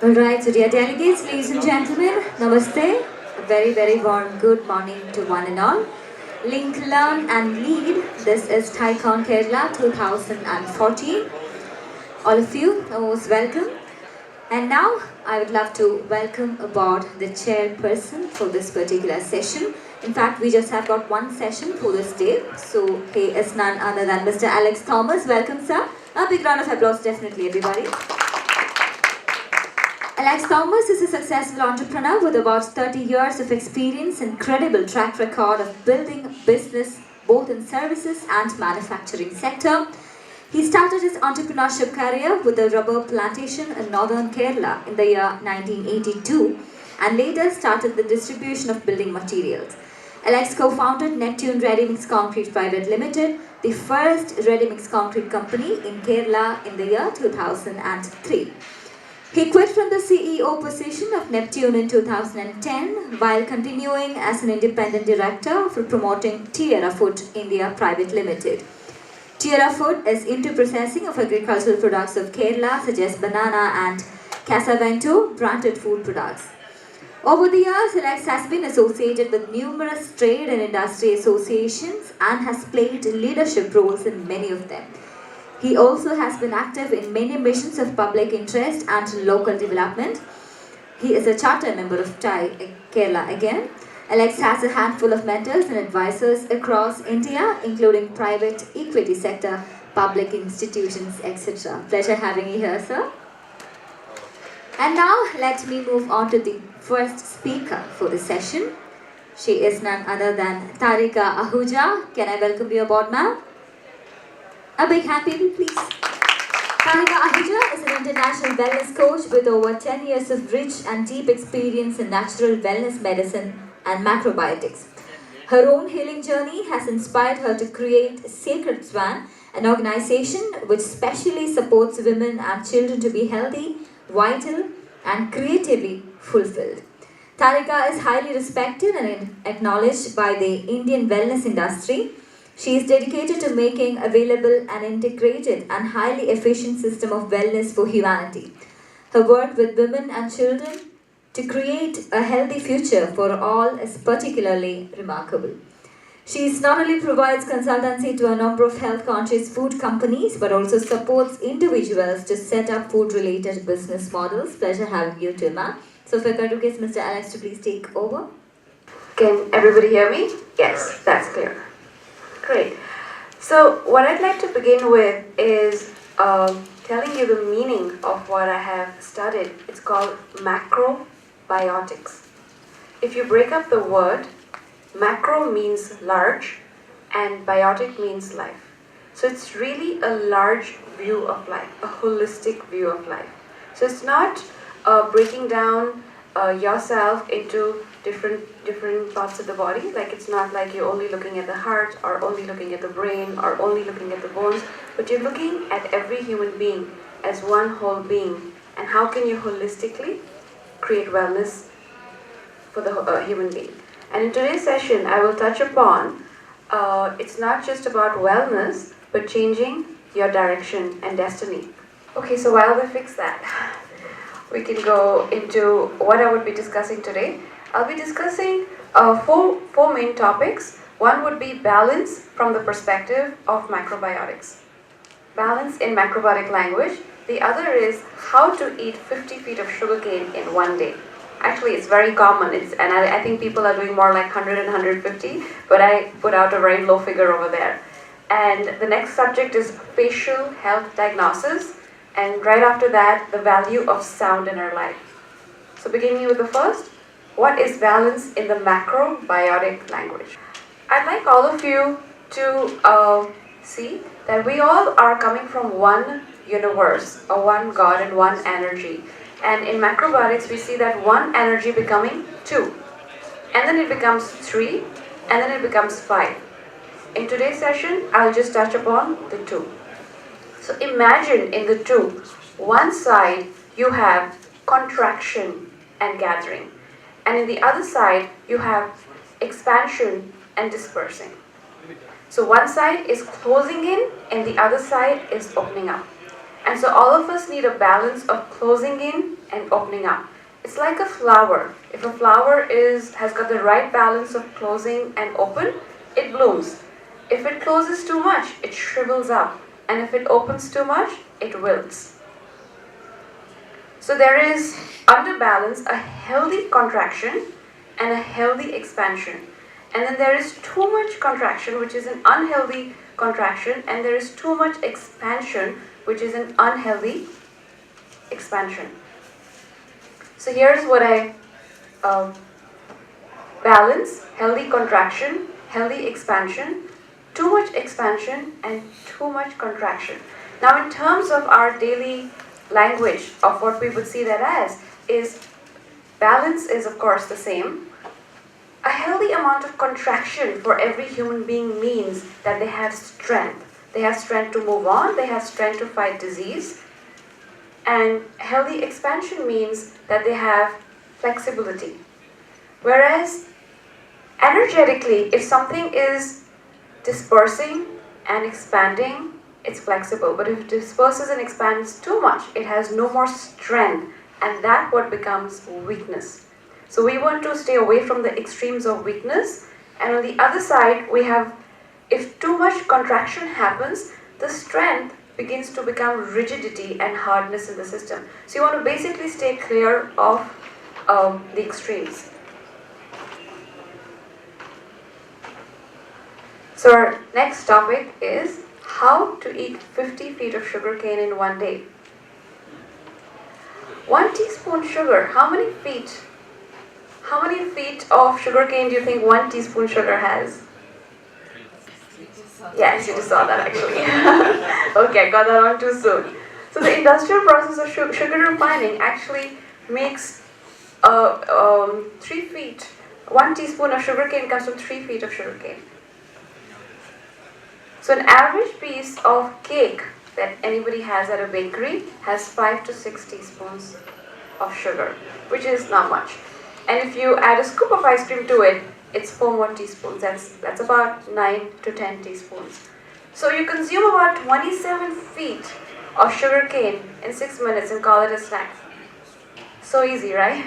Alright, so dear delegates, ladies and gentlemen, namaste. A very, very warm good morning to one and all. Link, learn and lead. This is TiCon Kerala 2014. All of you are most welcome. And now I would love to welcome aboard the chairperson for this particular session. In fact, we just have got one session for this day. So he is none other than Mr. Alex Thomas. Welcome, sir. A big round of applause, definitely, everybody. Alex Thomas is a successful entrepreneur with about 30 years of experience and credible track record of building business both in services and manufacturing sector. He started his entrepreneurship career with a rubber plantation in northern Kerala in the year 1982 and later started the distribution of building materials. Alex co-founded Neptune Ready Mix Concrete Private Limited, the first ready mix concrete company in Kerala in the year 2003. He quit from the CEO position of Neptune in 2010 while continuing as an independent director for promoting Tierra Food India Private Limited. Tierra Food is into processing of agricultural products of Kerala such as banana and Casavento branded food products. Over the years, Alex has been associated with numerous trade and industry associations and has played leadership roles in many of them. He also has been active in many missions of public interest and local development. He is a charter member of TI Kerala again. Alex has a handful of mentors and advisors across India, including private equity sector, public institutions, etc. Pleasure having you here, sir. And now let me move on to the first speaker for the session. She is none other than Tarika Ahuja. Can I welcome you aboard, ma'am? A big hand, people, please. Tarika Ahuja is an international wellness coach with over 10 years of rich and deep experience in natural wellness medicine and macrobiotics. Her own healing journey has inspired her to create Sacred Swan, an organization which specially supports women and children to be healthy, vital, and creatively fulfilled. Tarika is highly respected and acknowledged by the Indian wellness industry. She is dedicated to making available an integrated and highly efficient system of wellness for humanity. Her work with women and children to create a healthy future for all is particularly remarkable. She not only provides consultancy to a number of health-conscious food companies, but also supports individuals to set up food-related business models. Pleasure having you too, ma'am. So if I could request Mr. Alex to please take over. Can everybody hear me? Yes, that's clear. Great. So what I'd like to begin with is telling you the meaning of what I have studied. It's called macrobiotics. If you break up the word, macro means large and biotic means life. So it's really a large view of life, a holistic view of life. So it's not breaking down yourself into different parts of the body. Like, it's not like you're only looking at the heart or only looking at the brain or only looking at the bones, but you're looking at every human being as one whole being. And how can you holistically create wellness for the human being? And in today's session, I will touch upon it's not just about wellness, but changing your direction and destiny. Okay, so while we fix that, we can go into what I would be discussing today. I'll be discussing four main topics. One would be balance from the perspective of macrobiotics. Balance in macrobiotic language. The other is how to eat 50 feet of sugarcane in one day. Actually, it's very common, and I think people are doing more like 100 and 150, but I put out a very low figure over there. And the next subject is facial health diagnosis, and right after that, the value of sound in our life. So beginning with the first, what is balance in the macrobiotic language? I'd like all of you to see that we all are coming from one universe, or one God and one energy. And in macrobiotics, we see that one energy becoming two, and then it becomes three, and then it becomes five. In today's session, I'll just touch upon the two. So imagine in the two, one side you have contraction and gathering, and in the other side you have expansion and dispersing. So one side is closing in and the other side is opening up. And so all of us need a balance of closing in and opening up. It's like a flower. If a flower has got the right balance of closing and open, it blooms. If it closes too much, it shrivels up. And if it opens too much, it wilts. So there is, under balance, a healthy contraction and a healthy expansion. And then there is too much contraction, which is an unhealthy contraction, and there is too much expansion, which is an unhealthy expansion. So here's what I balance: healthy contraction, healthy expansion, too much expansion, and too much contraction. Now in terms of our daily language of what we would see that as is, balance is of course the same. A healthy amount of contraction for every human being means that they have strength. They have strength to move on, they have strength to fight disease. And healthy expansion means that they have flexibility. Whereas energetically, if something is dispersing and expanding, it's flexible. But if it disperses and expands too much, it has no more strength, and that's what becomes weakness. So we want to stay away from the extremes of weakness. And on the other side, we have, if too much contraction happens, the strength begins to become rigidity and hardness in the system. So you want to basically stay clear of the extremes. So our next topic is how to eat 50 feet of sugar cane in one day. 1 teaspoon sugar, how many feet of sugar cane do you think 1 teaspoon sugar has? Yes, you just saw that actually. Okay, I got that on too soon. So the industrial process of sugar refining actually makes 3 feet. 1 teaspoon of sugar cane comes from 3 feet of sugar cane. So an average piece of cake that anybody has at a bakery has 5 to 6 teaspoons of sugar, which is not much. And if you add a scoop of ice cream to it, it's 4 more teaspoons. That's about 9 to 10 teaspoons. So you consume about 27 feet of sugar cane in 6 minutes and call it a snack. So easy, right?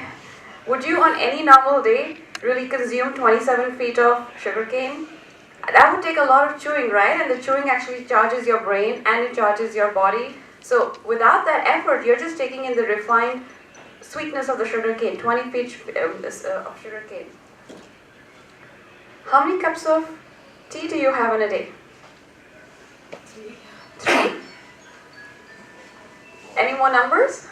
Would you on any normal day really consume 27 feet of sugar cane? That would take a lot of chewing, right? And the chewing actually charges your brain and it charges your body. So without that effort, you're just taking in the refined sweetness of the sugar cane, 20 feet of sugar cane. How many cups of tea do you have in a day? 3. Any more numbers?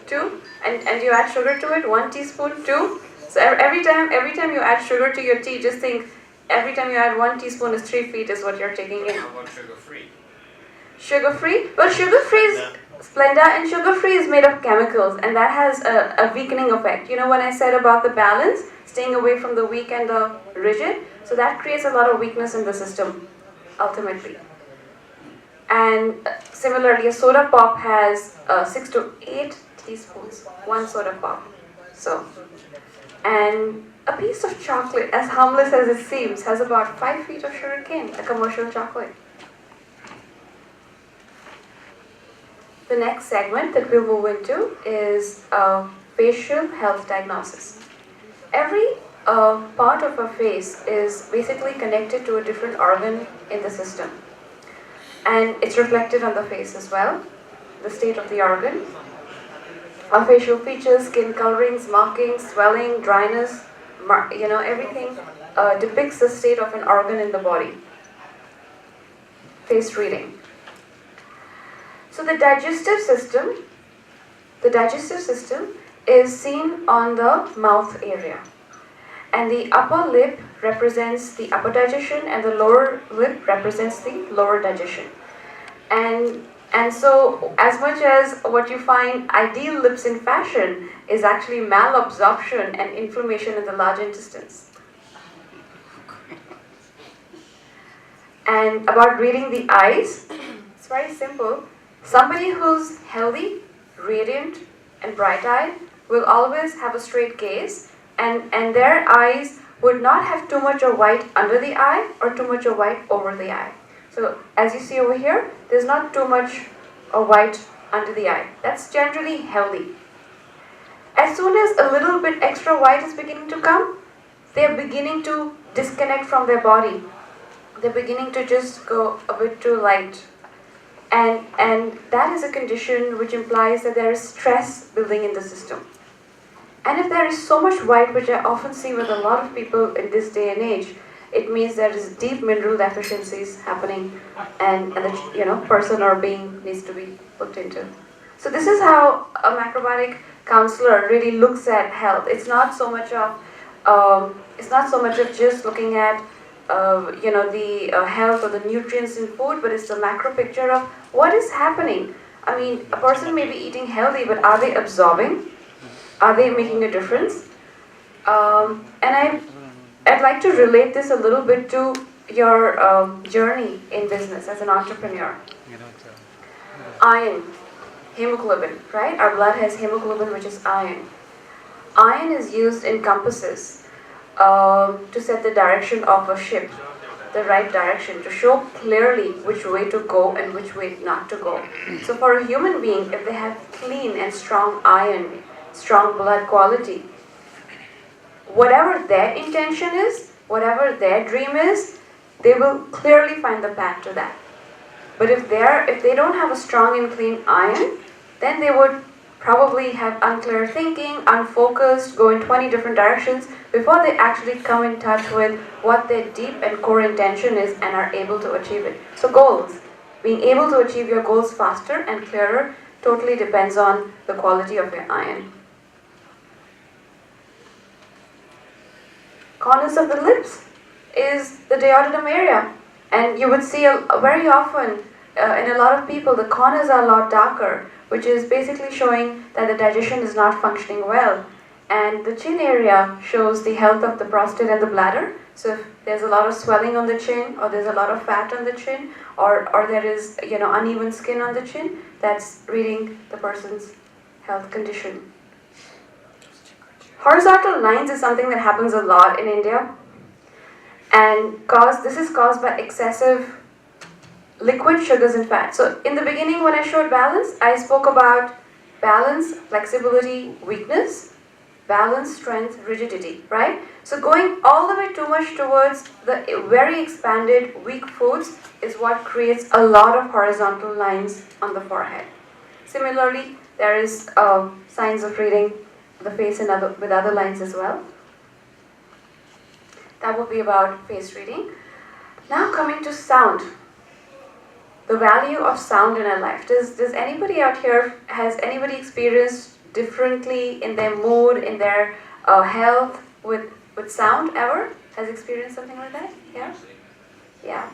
2. And you add sugar to it, 1 teaspoon, 2. So every time you add sugar to your tea, just think every time you add 1 teaspoon is 3 feet is what you're taking in. How about sugar-free? Sugar-free? Well, sugar-free is Splenda, and sugar-free is made of chemicals, and that has a weakening effect. You know when I said about the balance, staying away from the weak and the rigid? So that creates a lot of weakness in the system, ultimately. And similarly, a soda pop has 6 to 8 teaspoons, 1 soda pop. So, and a piece of chocolate, as harmless as it seems, has about 5 feet of sugar cane, a commercial chocolate. The next segment that we'll move into is facial health diagnosis. Every part of our face is basically connected to a different organ in the system. And it's reflected on the face as well, the state of the organ. Our facial features, skin colorings, markings, swelling, dryness, everything depicts the state of an organ in the body. Face reading. So the digestive system is seen on the mouth area. And the upper lip represents the upper digestion and the lower lip represents the lower digestion. And so as much as what you find ideal lips in fashion is actually malabsorption and inflammation in the large intestines. And about reading the eyes, it's very simple. Somebody who's healthy, radiant, and bright-eyed will always have a straight gaze, and their eyes would not have too much of white under the eye or too much of white over the eye. So as you see over here, there's not too much of white under the eye. That's generally healthy. As soon as a little bit extra white is beginning to come, they're beginning to disconnect from their body. They're beginning to just go a bit too light. And that is a condition which implies that there is stress building in the system. And if there is so much white, which I often see with a lot of people in this day and age, it means there is deep mineral deficiencies happening, and the person or being needs to be looked into. So this is how a macrobiotic counselor really looks at health. It's not so much of just looking at the health or the nutrients in food, but it's the macro picture of what is happening. I mean, a person may be eating healthy, but are they absorbing? Are they making a difference? And I'd like to relate this a little bit to your journey in business as an entrepreneur. Iron, hemoglobin, right? Our blood has hemoglobin, which is iron. Iron is used in compasses to set the direction of a ship, the right direction, to show clearly which way to go and which way not to go. So for a human being, if they have clean and strong iron, strong blood quality, whatever their intention is, whatever their dream is, they will clearly find the path to that. But if they don't have a strong and clean iron, then they would probably have unclear thinking, unfocused, go in 20 different directions before they actually come in touch with what their deep and core intention is and are able to achieve it. So goals, being able to achieve your goals faster and clearer totally depends on the quality of your iron. Corners of the lips is the duodenum area, and you would see very often in a lot of people the corners are a lot darker, which is basically showing that the digestion is not functioning well. And the chin area shows the health of the prostate and the bladder. So if there's a lot of swelling on the chin, or there's a lot of fat on the chin, or there is uneven skin on the chin, that's reading the person's health condition. Horizontal lines is something that happens a lot in India, and this is caused by excessive liquid sugars and fat. So in the beginning when I showed balance, I spoke about balance, flexibility, weakness, balance, strength, rigidity, right? So going all the way too much towards the very expanded weak foods is what creates a lot of horizontal lines on the forehead. Similarly, there is signs of reading the face with other lines as well. That would be about face reading. Now coming to sound. The value of sound in our life. Does anybody out here, has anybody experienced differently in their mood, in their health with sound ever? Has experienced something like that? Yeah? Yeah.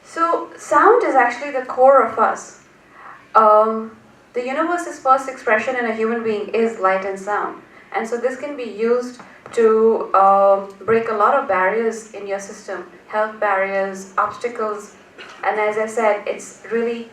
So sound is actually the core of us. The universe's first expression in a human being is light and sound. And so this can be used to break a lot of barriers in your system, health barriers, obstacles. And as I said, it's really,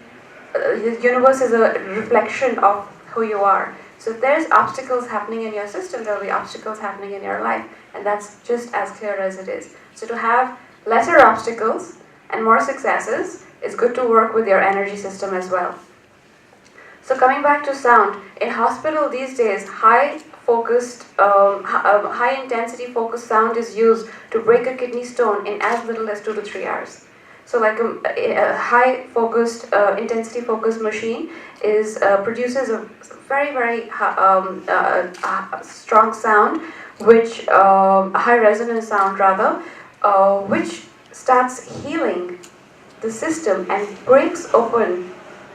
the universe is a reflection of who you are. So if there's obstacles happening in your system, there will be obstacles happening in your life. And that's just as clear as it is. So to have lesser obstacles and more successes, it's good to work with your energy system as well. So coming back to sound, in hospital these days, high intensity focused sound is used to break a kidney stone in as little as 2 to 3 hours. So like a high focused, intensity focused machine produces a very, very strong sound, which a high resonance sound rather, which starts healing the system and breaks open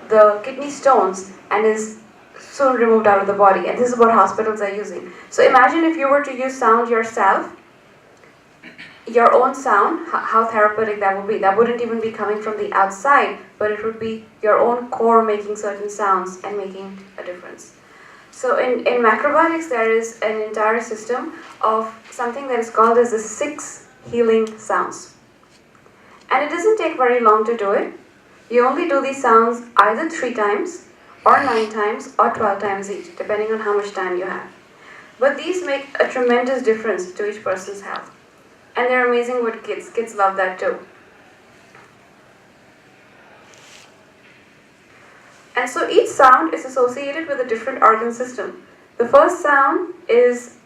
the kidney stones and is soon removed out of the body. And this is what hospitals are using. So imagine if you were to use sound yourself, your own sound, how therapeutic that would be. That wouldn't even be coming from the outside, but it would be your own core making certain sounds and making a difference. So in macrobiotics, there is an entire system of something that is called as the 6 healing sounds. And it doesn't take very long to do it. You only do these sounds either 3 times, or 9 times, or 12 times each, depending on how much time you have. But these make a tremendous difference to each person's health. And they're amazing with kids. Kids love that too. And so each sound is associated with a different organ system. The first sound is,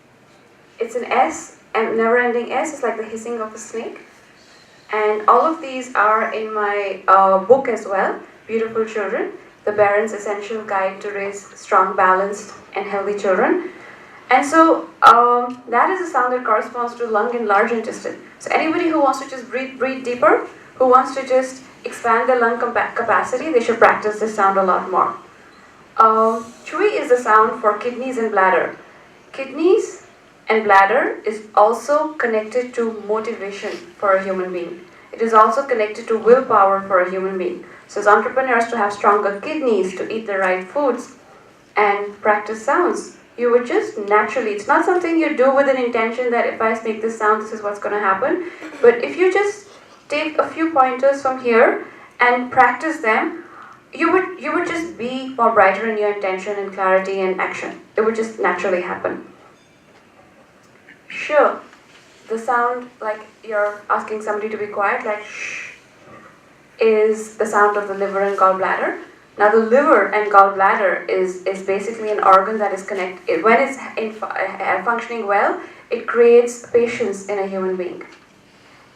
it's an S, and never-ending S. It's like the hissing of a snake. And all of these are in my book as well, Beautiful Children, the Parent's Essential Guide to Raise Strong, Balanced, and Healthy Children. And so that is a sound that corresponds to lung and large intestine. So anybody who wants to just breathe deeper, who wants to just expand their lung capacity, they should practice this sound a lot more. Chui is the sound for kidneys and bladder. Kidneys and bladder is also connected to motivation for a human being. It is also connected to willpower for a human being. So as entrepreneurs, to have stronger kidneys, to eat the right foods, and practice sounds, you would just naturally, it's not something you do with an intention that if I make this sound, this is what's going to happen. But if you just take a few pointers from here and practice them, you would just be more brighter in your intention and clarity and action. It would just naturally happen. Sure, the sound like you're asking somebody to be quiet, like shh, is the sound of the liver and gallbladder. Now the liver and gallbladder is basically an organ that is connected. When it's functioning well, it creates patience in a human being.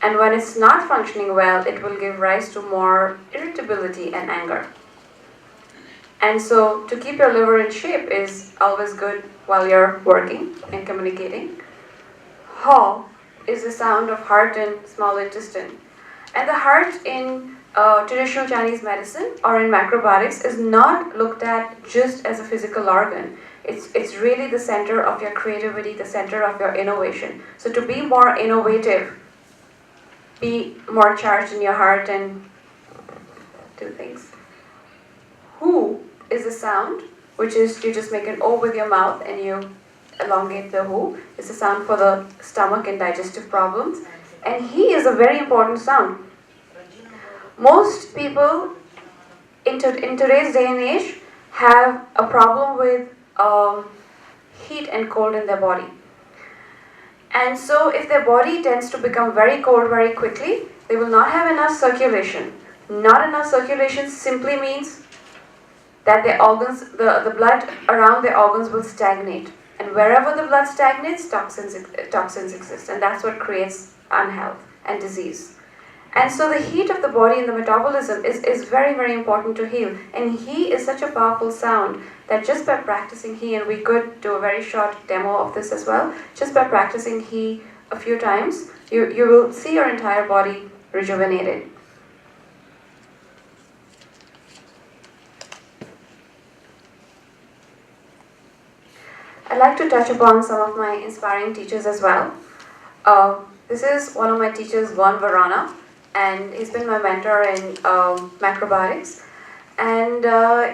And when it's not functioning well, it will give rise to more irritability and anger. And so to keep your liver in shape is always good while you're working and communicating. Ho is the sound of heart and small intestine. And the heart in traditional Chinese medicine or in macrobiotics is not looked at just as a physical organ. It's really the center of your creativity, the center of your innovation. So to be more innovative, be more charged in your heart and do things. Hu is the sound, which is you just make an O with your mouth and you elongate the hu. It's a sound for the stomach and digestive problems. And he is a very important sound. Most people in today's day and age have a problem with heat and cold in their body. And so if their body tends to become very cold very quickly, they will not have enough circulation. Not enough circulation simply means that their organs, the blood around their organs will stagnate. And wherever the blood stagnates, toxins exist. And that's what creates unhealth and disease. And so the heat of the body and the metabolism is very, very important to heal. And he is such a powerful sound that just by practicing he, and we could do a very short demo of this as well, just by practicing he a few times, you will see your entire body rejuvenated. I'd like to touch upon some of my inspiring teachers as well. This is one of my teachers, Von Varana, and he's been my mentor in macrobiotics. And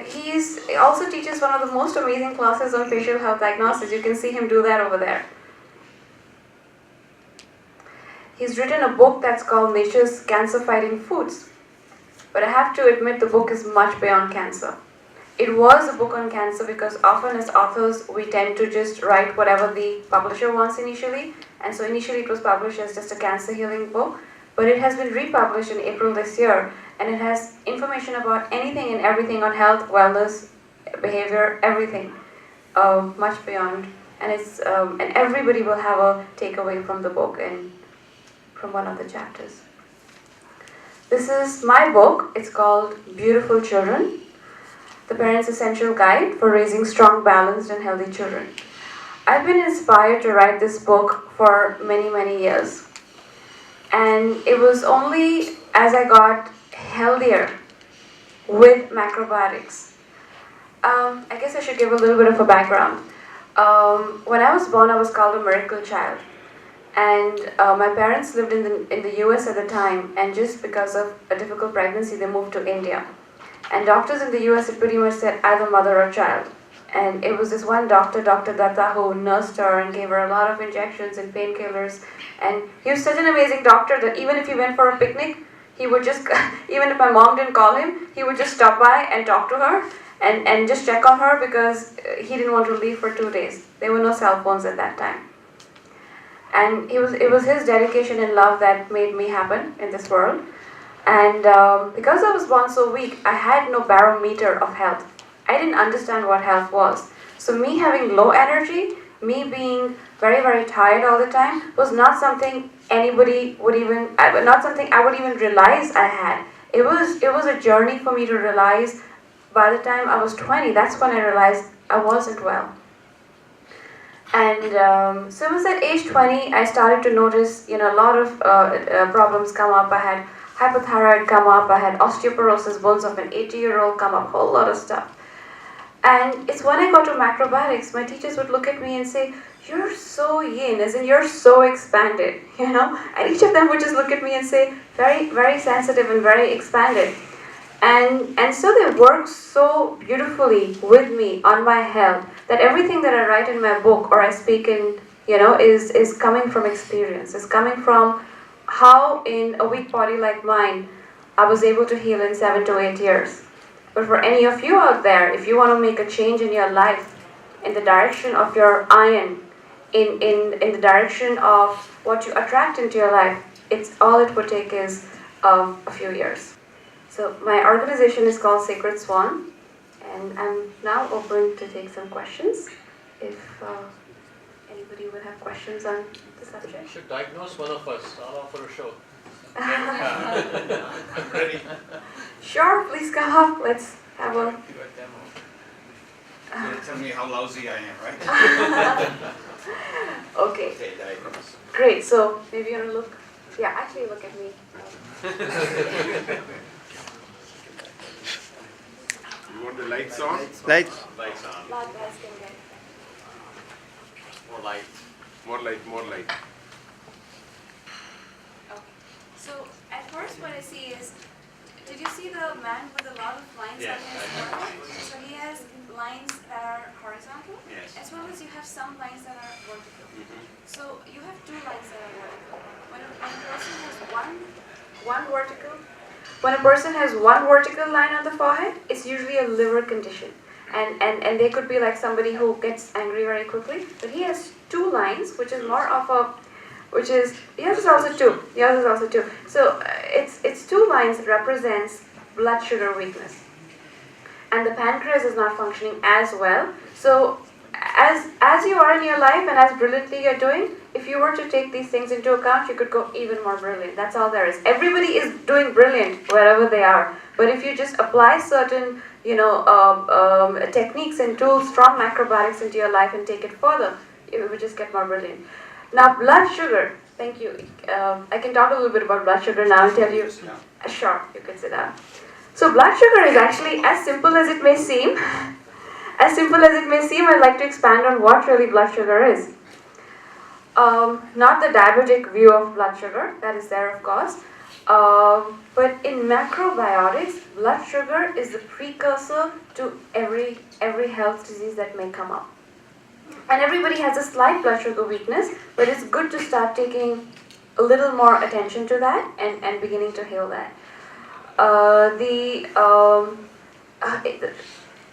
he also teaches one of the most amazing classes on facial health diagnosis. You can see him do that over there. He's written a book that's called Nature's Cancer-Fighting Foods. But I have to admit the book is much beyond cancer. It was a book on cancer because often as authors we tend to just write whatever the publisher wants initially. And so initially it was published as just a cancer healing book. But it has been republished in April this year, and it has information about anything and everything on health, wellness, behavior, everything, much beyond. And it's and everybody will have a takeaway from the book and from one of the chapters. This is my book. It's called Beautiful Children, the Parent's Essential Guide for Raising Strong, Balanced, and Healthy Children. I've been inspired to write this book for many, many years. And it was only as I got healthier with macrobiotics. I guess I should give a little bit of a background. When I was born, I was called a miracle child. And my parents lived in the US at the time, and just because of a difficult pregnancy, they moved to India. And doctors in the US had pretty much said either mother or child. And it was this one doctor, Dr. Datta, who nursed her and gave her a lot of injections and painkillers. And he was such an amazing doctor that even if he went for a picnic, he would just, even if my mom didn't call him, he would just stop by and talk to her and just check on her because he didn't want to leave for 2 days. There were no cell phones at that time. And it was his dedication and love that made me happen in this world. And because I was born so weak, I had no barometer of health. I didn't understand what health was. So me having low energy, me being very, very tired all the time was not something anybody would even, not something I would even realize I had. It was a journey for me to realize. By the time I was 20, that's when I realized I wasn't well. And so it was at age 20, I started to notice, a lot of problems come up. I had hypothyroid come up, I had osteoporosis, bones of an 80-year-old come up, whole lot of stuff. And it's when I got to macrobiotics, my teachers would look at me and say, "You're so yin, as in you're so expanded," And each of them would just look at me and say, "Very, very sensitive and very expanded." And so they work so beautifully with me on my health that everything that I write in my book or I speak in, is coming from experience. It's coming from how in a weak body like mine, I was able to heal in 7 to 8 years. But for any of you out there, if you want to make a change in your life, in the direction of your iron, in the direction of what you attract into your life, all it would take is a few years. So my organization is called Sacred Swan, and I'm now open to take some questions. If anybody would have questions on the subject. You should diagnose one of us. I'll offer a show. I'm ready. Sure, please come up. Let's have a... Do a demo. You're gonna tell me how lousy I am, right? Okay, Okay, diagnose. great. So maybe you want to look. Yeah, actually look at me. You want the lights on? Lights on. Lot guys can get. More light. More light, more light. Okay. So at first what I see is, did you see the man with a lot of lines Yes, on his forehead? So he has lines that are horizontal, Yes. as well as you have some lines that are vertical. So you have two lines that are vertical. When a person has One vertical. When a person has one vertical line on the forehead, it's usually a liver condition. And they could be like somebody who gets angry very quickly. But he has two lines, which is more of a, yours is also two. Yours is also two. So it's two lines that represents blood sugar weakness. And the pancreas is not functioning as well. So as you are in your life and as brilliantly you're doing, if you were to take these things into account, you could go even more brilliant. That's all there is. Everybody is doing brilliant wherever they are. But if you just apply certain, techniques and tools from macrobiotics into your life and take it further, you would just get more brilliant. Now, blood sugar. Thank you. I can talk a little bit about blood sugar now and tell you. Sure, you can sit down. So blood sugar is actually as simple as it may seem. As simple as it may seem, I'd like to expand on what really blood sugar is. Not the diabetic view of blood sugar, that is there of course. But in macrobiotics, blood sugar is the precursor to every health disease that may come up. And everybody has a slight blood sugar weakness, but it's good to start taking a little more attention to that and beginning to heal that.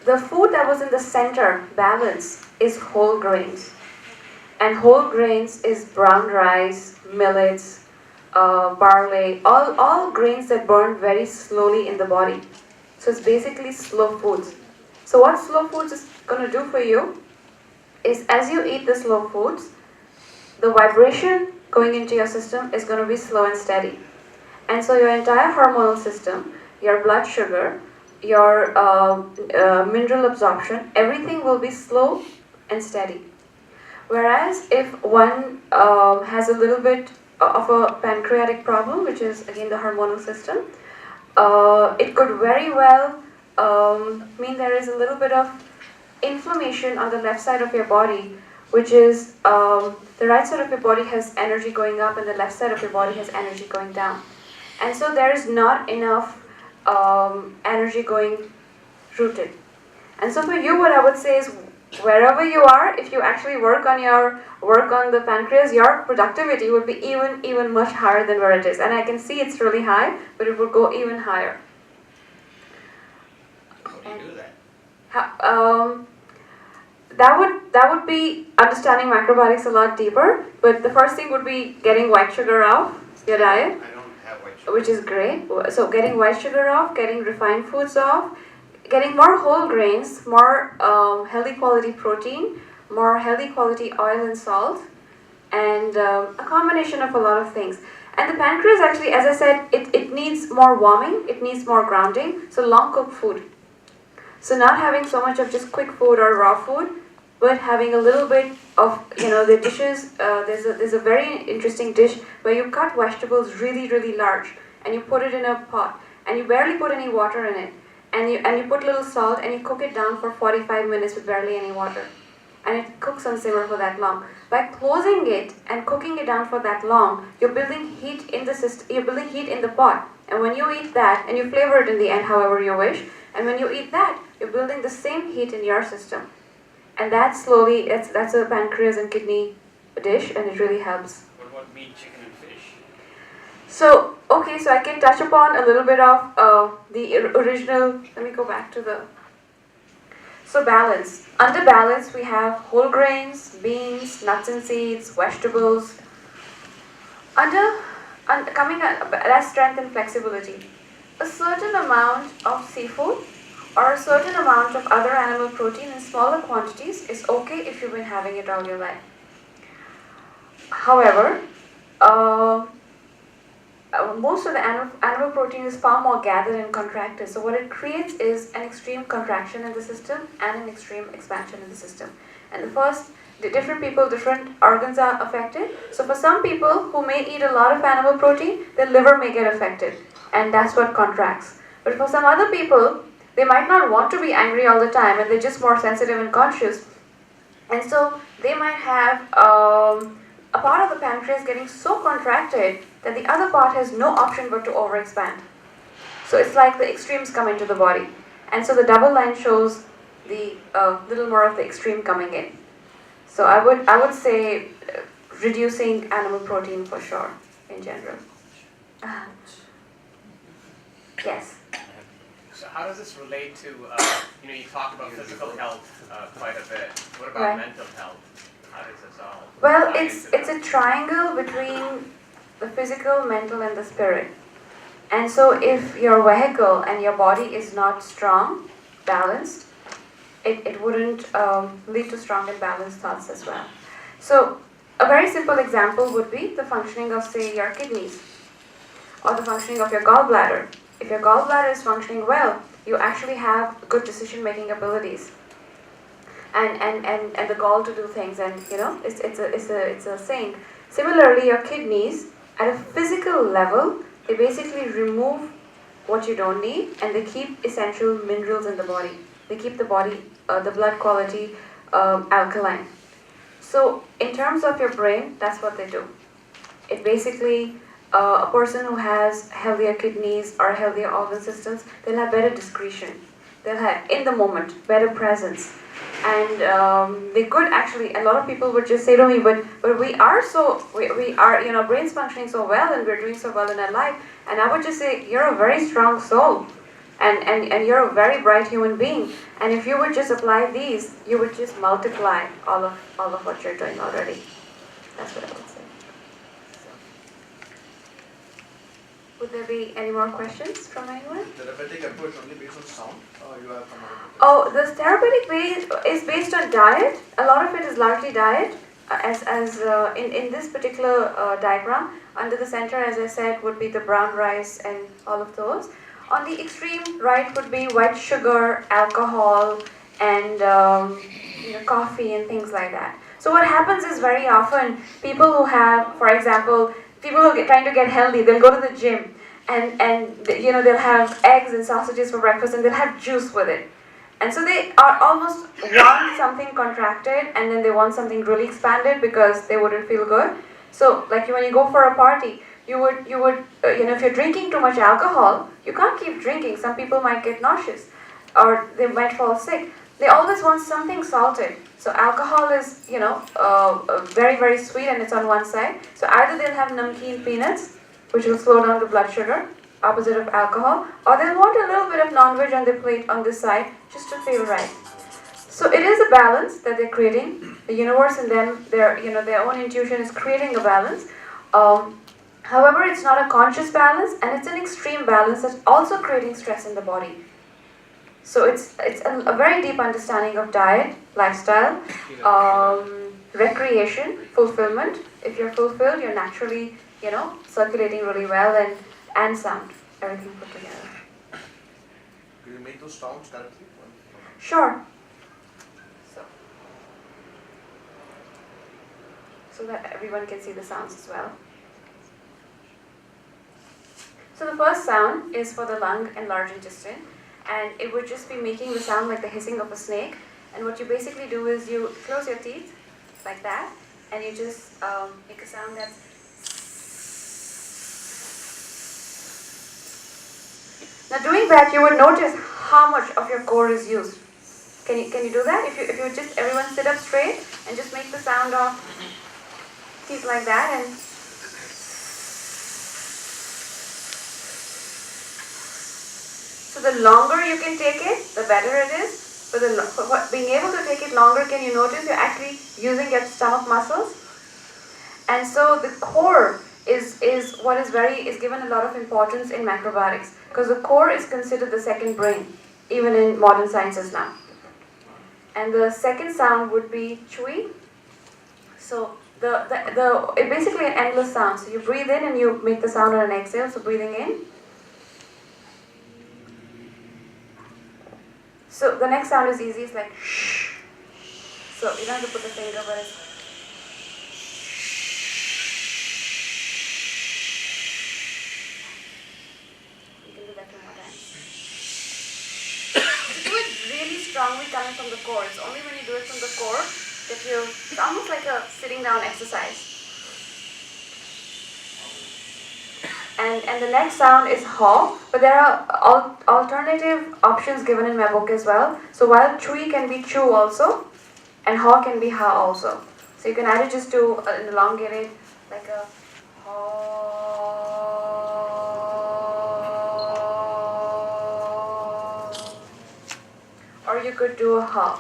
The food that was in the center, balance, is whole grains. And whole grains is brown rice, millets, barley, all grains that burn very slowly in the body. So it's basically slow foods. So what slow foods is going to do for you is as you eat the slow foods, the vibration going into your system is going to be slow and steady. And so your entire hormonal system, your blood sugar, your mineral absorption, everything will be slow and steady. Whereas if one has a little bit of a pancreatic problem, which is again the hormonal system, it could very well mean there is a little bit of inflammation on the left side of your body, which is the right side of your body has energy going up and the left side of your body has energy going down. And so there is not enough energy going rooted. And so for you, what I would say is wherever you are, if you actually work on the pancreas, your productivity would be even much higher than where it is. And I can see it's really high, but it will go even higher. How do you do that? That would be understanding macrobiotics a lot deeper. But the first thing would be getting white sugar off your diet, I don't have white sugar. which is great. So getting white sugar off, getting refined foods off, getting more whole grains, more healthy quality protein, more healthy quality oil and salt, and a combination of a lot of things. And the pancreas actually, as I said, it needs more warming, it needs more grounding, so long cooked food. So not having so much of just quick food or raw food, but having a little bit of, the dishes. There's a very interesting dish where you cut vegetables really, really large, and you put it in a pot, and you barely put any water in it, and you put little salt, and you cook it down for 45 minutes with barely any water, and it cooks on simmer for that long. By closing it and cooking it down for that long, you're building heat in the system. You're building heat in the pot, and when you eat that, and you flavor it in the end, however you wish, and when you eat that, you're building the same heat in your system. And that slowly, that's a pancreas and kidney dish, and it really helps. What about meat, chicken, and fish? So, okay, so I can touch upon a little bit of the original. Let me go back to the. So balance. Under balance, we have whole grains, beans, nuts and seeds, vegetables. That's strength and flexibility. A certain amount of seafood or a certain amount of other animal protein in smaller quantities is okay if you've been having it all your life. However, most of the animal protein is far more gathered and contracted. So what it creates is an extreme contraction in the system and an extreme expansion in the system. And the different people, different organs are affected. So for some people who may eat a lot of animal protein, their liver may get affected, and that's what contracts. But for some other people, they might not want to be angry all the time, and they're just more sensitive and conscious. And so they might have a part of the pancreas getting so contracted that the other part has no option but to overexpand. So it's like the extremes come into the body. And so the double line shows the little more of the extreme coming in. So I would say reducing animal protein for sure, in general. Yes. So how does this relate to, you talked about physical health quite a bit. What about Right. mental health? How does this all Well, tie it's into a triangle between the physical, mental, and the spirit. And so if your vehicle and your body is not strong, balanced, it wouldn't lead to strong and balanced thoughts as well. So a very simple example would be the functioning of, say, your kidneys or the functioning of your gallbladder. If your gallbladder is functioning well, you actually have good decision-making abilities and the gall to do things, and it's a saying. Similarly, your kidneys, at a physical level, they basically remove what you don't need, and they keep essential minerals in the body. They keep the body, the blood quality alkaline. So in terms of your brain, that's what they do. It basically, a person who has healthier kidneys or healthier organ systems, they'll have better discretion. They'll have, in the moment, better presence. And they could actually, a lot of people would just say to me, but we are, brain's functioning so well and we're doing so well in our life. And I would just say, you're a very strong soul. And you're a very bright human being. And if you would just apply these, you would just multiply all of what you're doing already. That's what I would say. So. Would there be any more questions from anyone? The therapeutic approach only based on sound, or you have some other approach? Oh, the therapeutic base is based on diet. A lot of it is largely diet. In this particular diagram, under the center, as I said, would be the brown rice and all of those. On the extreme right would be white sugar, alcohol, and coffee and things like that. So what happens is very often people who have, for example, people who are trying to get healthy, they'll go to the gym and they'll have eggs and sausages for breakfast and they'll have juice with it. And so they are almost want something contracted and then they want something really expanded because they wouldn't feel good. So like when you go for a party, you would if you're drinking too much alcohol, you can't keep drinking. Some people might get nauseous or they might fall sick. They always want something salted. So alcohol is, very, very sweet and it's on one side. So either they'll have namkeen peanuts, which will slow down the blood sugar, opposite of alcohol, or they'll want a little bit of non-veg on their plate on this side just to feel right. So it is a balance that they're creating. The universe and them, their own intuition is creating a balance. However, it's not a conscious balance and it's an extreme balance that's also creating stress in the body. So it's a very deep understanding of diet, lifestyle, recreation, fulfillment. If you're fulfilled, you're naturally, circulating really well, and sound, everything put together. Do you make those sounds directly? Sure. So that everyone can see the sounds as well. So the first sound is for the lung and large intestine, and it would just be making the sound like the hissing of a snake. And what you basically do is you close your teeth like that, and you just make a sound that's. Now doing that, you would notice how much of your core is used. Can you do that? If you just everyone sit up straight and just make the sound of teeth like that, and so the longer you can take it, the better it is. For being able to take it longer, can you notice you're actually using your stomach muscles? And so the core is what is given a lot of importance in macrobiotics, because the core is considered the second brain, even in modern sciences now. And the second sound would be chui. So it's basically an endless sound. So you breathe in and you make the sound on an exhale. So breathing in. So the next sound is easy. It's like shh. So you don't have to put the finger, but it's. You can do that 2 more times. So do it really strongly coming from the core. It's only when you do it from the core that it's almost like a sitting down exercise. And the next sound is haw, but there are alternative options given in my book as well. So while chui can be chew also, and haw can be ha also. So you can either just do an elongated, like a haw, or you could do a ha.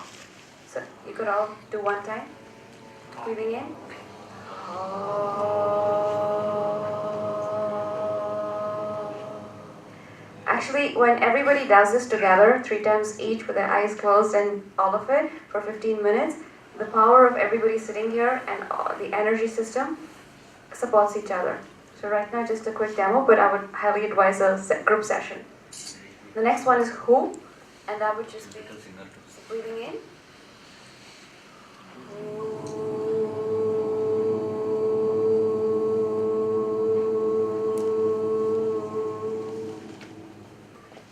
So you could all do one time, breathing in. Actually, when everybody does this together, 3 times each with their eyes closed and all of it for 15 minutes, the power of everybody sitting here and the energy system supports each other. So right now, just a quick demo, but I would highly advise a group session. The next one is who, and that would just be breathing in.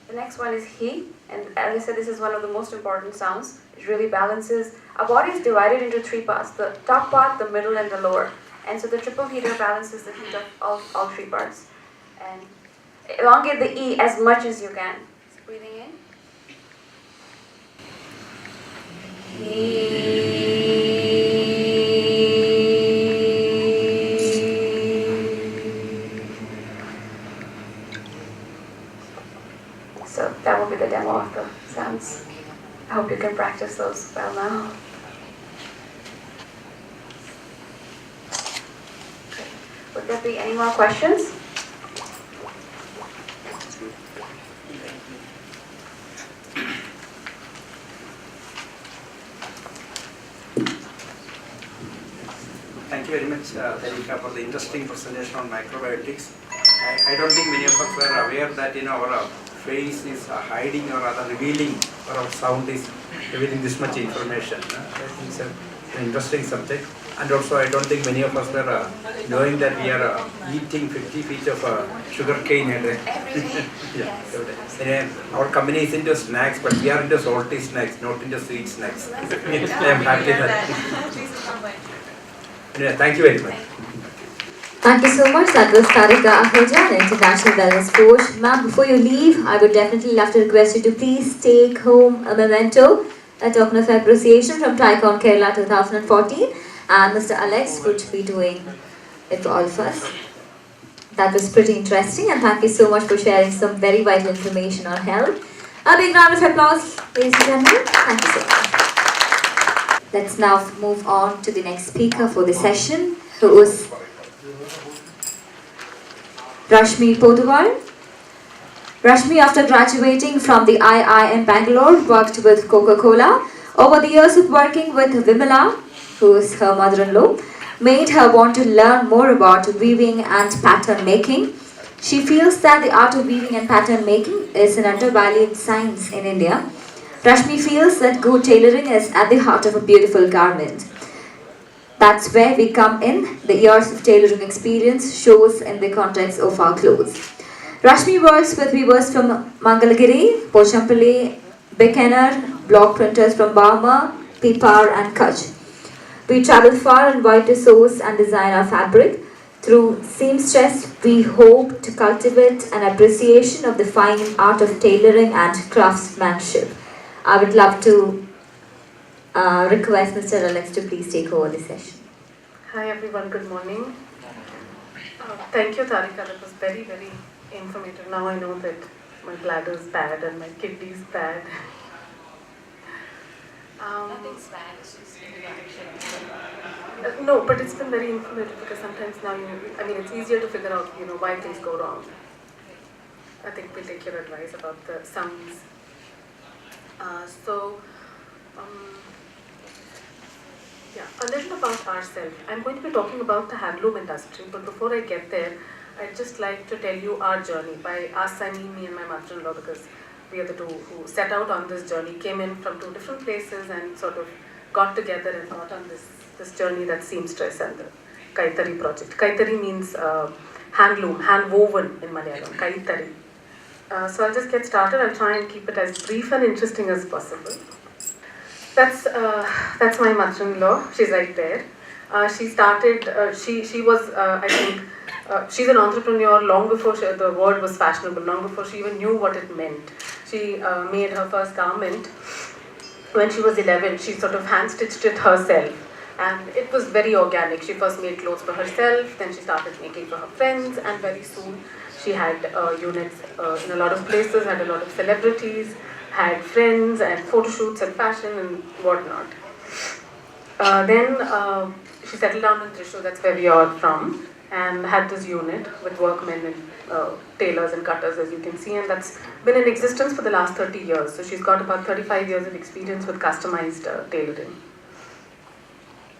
The next one is he, and as I said, this is one of the most important sounds. It really balances. Our body is divided into 3 parts: the top part, the middle, and the lower. And so the triple heater balances the heat of all 3 parts. And elongate the E as much as you can. So breathing in. So that will be the demo of the sounds. I hope you can practice those well now. Okay. Would there be any more questions? Thank you very much, Tarika, for the interesting presentation on microbiotics. I don't think many of us were aware that our face is hiding or rather revealing, or our sound is revealing this much information. I think it's an interesting subject. And also, I don't think many of us were knowing that we are eating 50 feet of sugar cane a day. Anyway, our company is into snacks, but we are into salty snacks, not into sweet snacks. I am happy with that. Anyway, thank you very much. Thank you so much. That was Tarika Ahuja, an international wellness coach. Ma'am, before you leave, I would definitely love to request you to please take home a memento, a token of appreciation from Tricon Kerala 2014, and Mr. Alex would be doing it for all of us. That was pretty interesting, and thank you so much for sharing some very vital information on health. A big round of applause, ladies and gentlemen. Thank you so much. Let's now move on to the next speaker for the session, who is Rashmi Poduval. Rashmi, after graduating from the IIM Bangalore, worked with Coca-Cola. Over the years of working with Vimala, who is her mother-in-law, made her want to learn more about weaving and pattern making. She feels that the art of weaving and pattern making is an undervalued science in India. Rashmi feels that good tailoring is at the heart of a beautiful garment. That's where we come in. The years of tailoring experience shows in the context of our clothes. Rashmi works with weavers from Mangalagiri, Pochampally, Bikaner, block printers from Burma, Pipar and Kutch. We travel far and wide to source and design our fabric. Through seamstress, we hope to cultivate an appreciation of the fine art of tailoring and craftsmanship. I would love to request Mr. Alex to please take over the session. Hi everyone, good morning. Thank you Tarika, that was very, very informative. Now I know that my bladder is bad and my kidney is bad. Nothing's bad, it's just introduction. No, but it's been very informative because sometimes now it's easier to figure out, why things go wrong. I think we'll take your advice about the sums. A little about ourselves. I'm going to be talking about the handloom industry, but before I get there, I'd just like to tell you our journey. By us, I mean me and my mother-in-law, because we are the two who set out on this journey, came in from two different places and sort of got together and thought on this journey that's seamstress and the Kaitari project. Kaitari means handloom, hand-woven in Malayalam, Kaitari. So I'll just get started. I'll try and keep it as brief and interesting as possible. That's my mother-in-law. She's right there. She started. She was. I think she's an entrepreneur long before the word was fashionable. Long before she even knew what it meant. She made her first garment when she was 11. She sort of hand stitched it herself, and it was very organic. She first made clothes for herself. Then she started making for her friends, and very soon she had units in a lot of places. Had a lot of celebrities. Had friends and photo shoots and fashion and whatnot. Then she settled down in Thrissur, that's where we are from, and had this unit with workmen and tailors and cutters, as you can see, and that's been in existence for the last 30 years. So she's got about 35 years of experience with customized tailoring.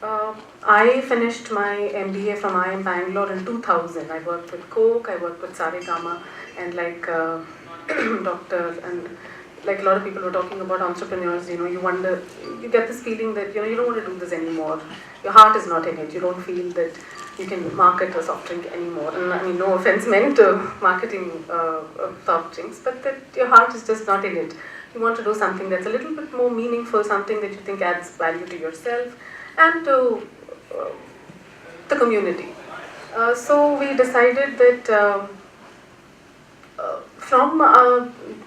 I finished my MBA from IIM Bangalore in 2000. I worked with Coke, I worked with Saregama, and like doctors and like a lot of people were talking about entrepreneurs, you wonder, you get this feeling that, you don't want to do this anymore. Your heart is not in it. You don't feel that you can market a soft drink anymore. And no offense meant to marketing soft drinks, but that your heart is just not in it. You want to do something that's a little bit more meaningful, something that you think adds value to yourself and to the community. So we decided that from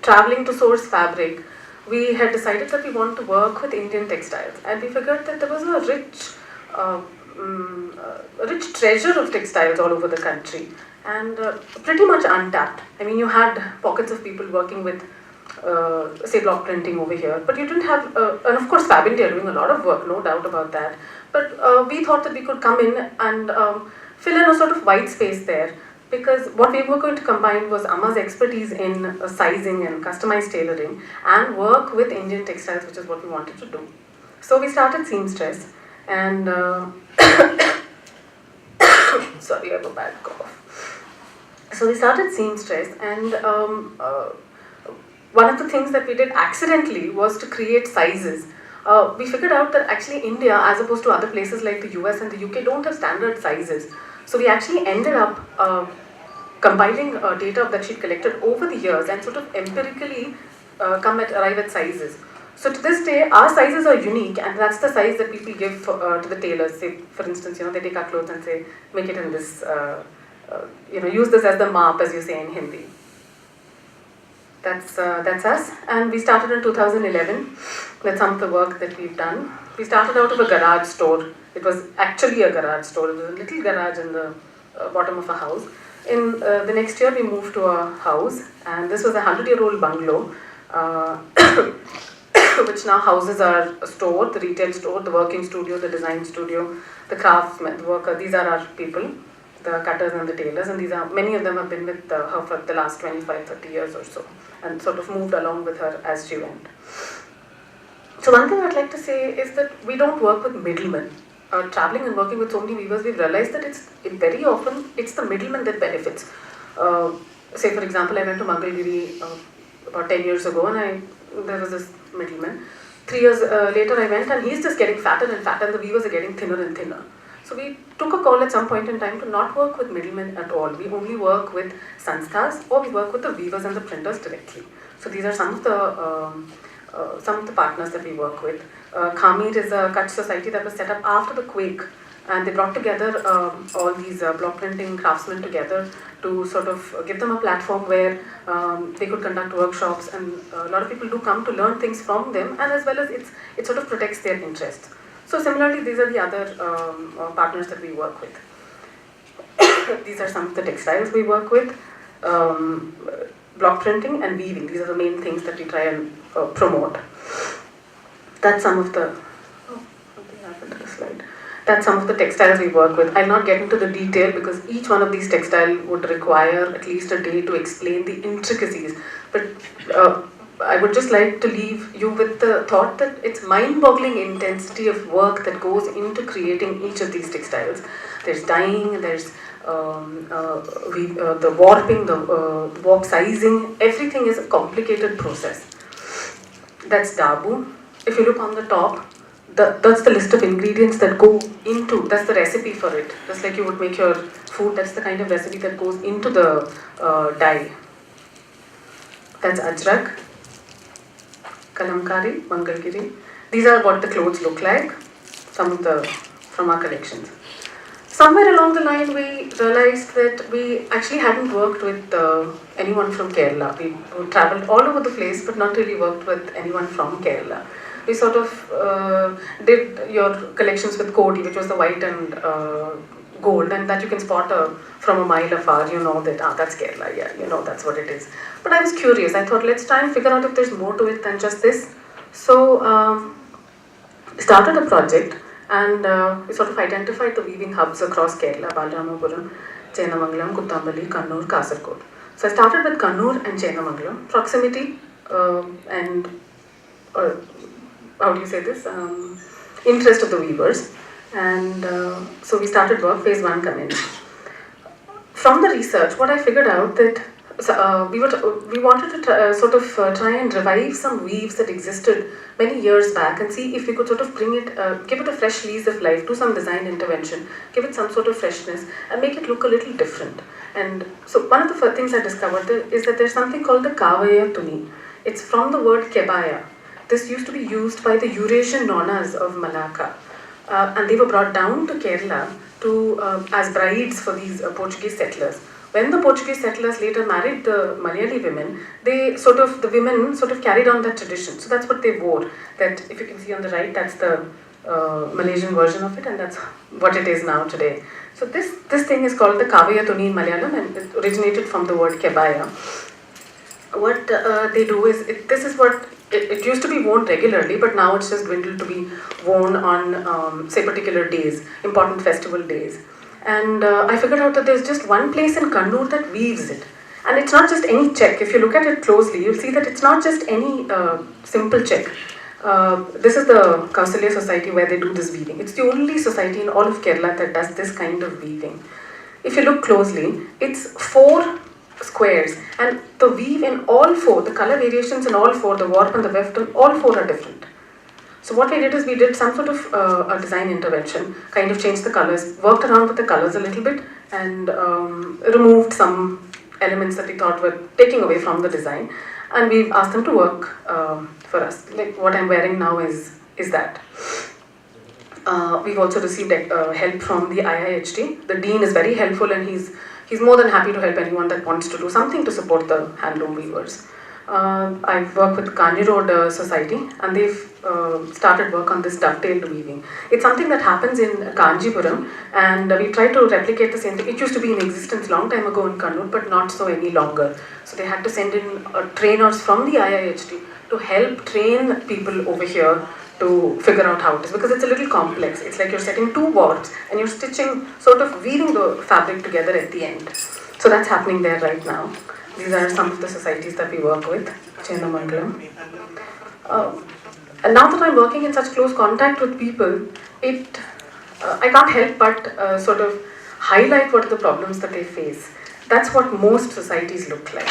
traveling to source fabric, we had decided that we want to work with Indian textiles, and we figured that there was a rich treasure of textiles all over the country, and pretty much untapped. You had pockets of people working with, say, block printing over here, but you didn't have, and of course Fab India doing a lot of work, no doubt about that. But we thought that we could come in and fill in a sort of white space there. Because what we were going to combine was Amma's expertise in sizing and customized tailoring and work with Indian textiles, which is what we wanted to do. So we started seamstress and sorry, I have a bad cough. So we started seamstress, and one of the things that we did accidentally was to create sizes. We figured out that actually India, as opposed to other places like the US and the UK, don't have standard sizes. So we actually ended up compiling data that she'd collected over the years and sort of empirically arrive at sizes. So to this day, our sizes are unique, and that's the size that people give to the tailors. Say, for instance, they take our clothes and say, make it in this, use this as the map, as you say in Hindi. That's us, and we started in 2011 with some of the work that we've done. We started out of a garage store. It was actually a garage store. It was a little garage in the bottom of a house. In the next year, we moved to a house, and this was a 100-year-old bungalow, which now houses our store, the retail store, the working studio, the design studio, the craftsman, the worker. These are our people. the cutters and the tailors, and many of them have been with her for the last 25-30 years or so, and sort of moved along with her as she went. So one thing I'd like to say is that we don't work with middlemen. Traveling and working with so many weavers, we've realized that very often it's the middleman that benefits. Say for example, I went to Mangalgiri about 10 years ago, and there was this middleman. 3 years later I went, and he's just getting fatter and fatter, and the weavers are getting thinner and thinner. So we took a call at some point in time to not work with middlemen at all. We only work with sanstha's, or we work with the weavers and the printers directly. So these are some of the partners that we work with. Khamir is a Kutch society that was set up after the quake, and they brought together all these block printing craftsmen together to sort of give them a platform where they could conduct workshops, and a lot of people do come to learn things from them, and as well as it sort of protects their interests. So similarly, these are the other partners that we work with. These are some of the textiles we work with. Block printing and weaving, these are the main things that we try and promote. That's some of the, something happened to the slide. That's some of the textiles we work with. I'll not get into the detail because each one of these textiles would require at least a day to explain the intricacies. But I would just like to leave you with the thought that it's mind-boggling intensity of work that goes into creating each of these textiles. There's dyeing, there's the warping, the warp sizing, everything is a complicated process. That's dabu. If you look on the top, that's the list of ingredients that go into, that's the recipe for it. Just like you would make your food, that's the kind of recipe that goes into the dye. That's ajrak, kalamkari, Mangalgiri. These are what the clothes look like, from our collections. Somewhere along the line, we realized that we actually hadn't worked with anyone from Kerala. We traveled all over the place, but not really worked with anyone from Kerala. We sort of did your collections with Kodi, which was the white and gold, and that you can spot from a mile afar. You know that that's Kerala, yeah, you know that's what it is. But I was curious. I thought, let's try and figure out if there's more to it than just this. So started a project. And we sort of identified the weaving hubs across Kerala: Balramapuram, Chenamangalam, Kuttambali, Kannur, Kasaragod. So I started with Kannur and Chenamangalam. Proximity and, how do you say this, interest of the weavers. And so we started work, phase 1 commenced. From the research, what I figured out that we wanted to try and revive some weaves that existed many years back and see if we could sort of bring it, give it a fresh lease of life, do some design intervention, give it some sort of freshness and make it look a little different. And so one of the first things I discovered is that there's something called the Kavaya Tuni. It's from the word Kebaya. This used to be used by the Eurasian Nonas of Malacca. And they were brought down to Kerala as brides for these Portuguese settlers. When the Portuguese settlers later married the Malayali women, the women sort of carried on that tradition. So that's what they wore. That, if you can see on the right, that's the Malaysian version of it, and that's what it is now today. So this thing is called the Kavaya Tuni in Malayalam, and it originated from the word Kebaya. What they do is, it used to be worn regularly, but now it's just dwindled to be worn on, say, particular days, important festival days. And I figured out that there's just one place in Kannur that weaves it. And it's not just any check. If you look at it closely, you'll see that it's not just any simple check. This is the Kausalya society where they do this weaving. It's the only society in all of Kerala that does this kind of weaving. If you look closely, it's 4 squares. And the weave in all 4, the color variations in all 4, the warp and the weft, all 4 are different. So what we did is we did some sort of a design intervention, kind of changed the colors, worked around with the colors a little bit, and removed some elements that we thought were taking away from the design. And we've asked them to work for us. Like what I'm wearing now is that. We've also received help from the IIHT. The dean is very helpful, and he's more than happy to help anyone that wants to do something to support the handloom weavers. I've worked with Kanji Road Society, and they've started work on this dovetailed weaving. It's something that happens in Kanjipuram, and we try to replicate the same thing. It used to be in existence long time ago in Kannur, but not so any longer. So they had to send in trainers from the IIHT to help train people over here to figure out how it is, because it's a little complex. It's like you're setting two boards and you're stitching, sort of weaving the fabric together at the end. So that's happening there right now. These are some of the societies that we work with, Chenamangalam. And now that I'm working in such close contact with people, I can't help but sort of highlight what are the problems that they face. That's what most societies look like.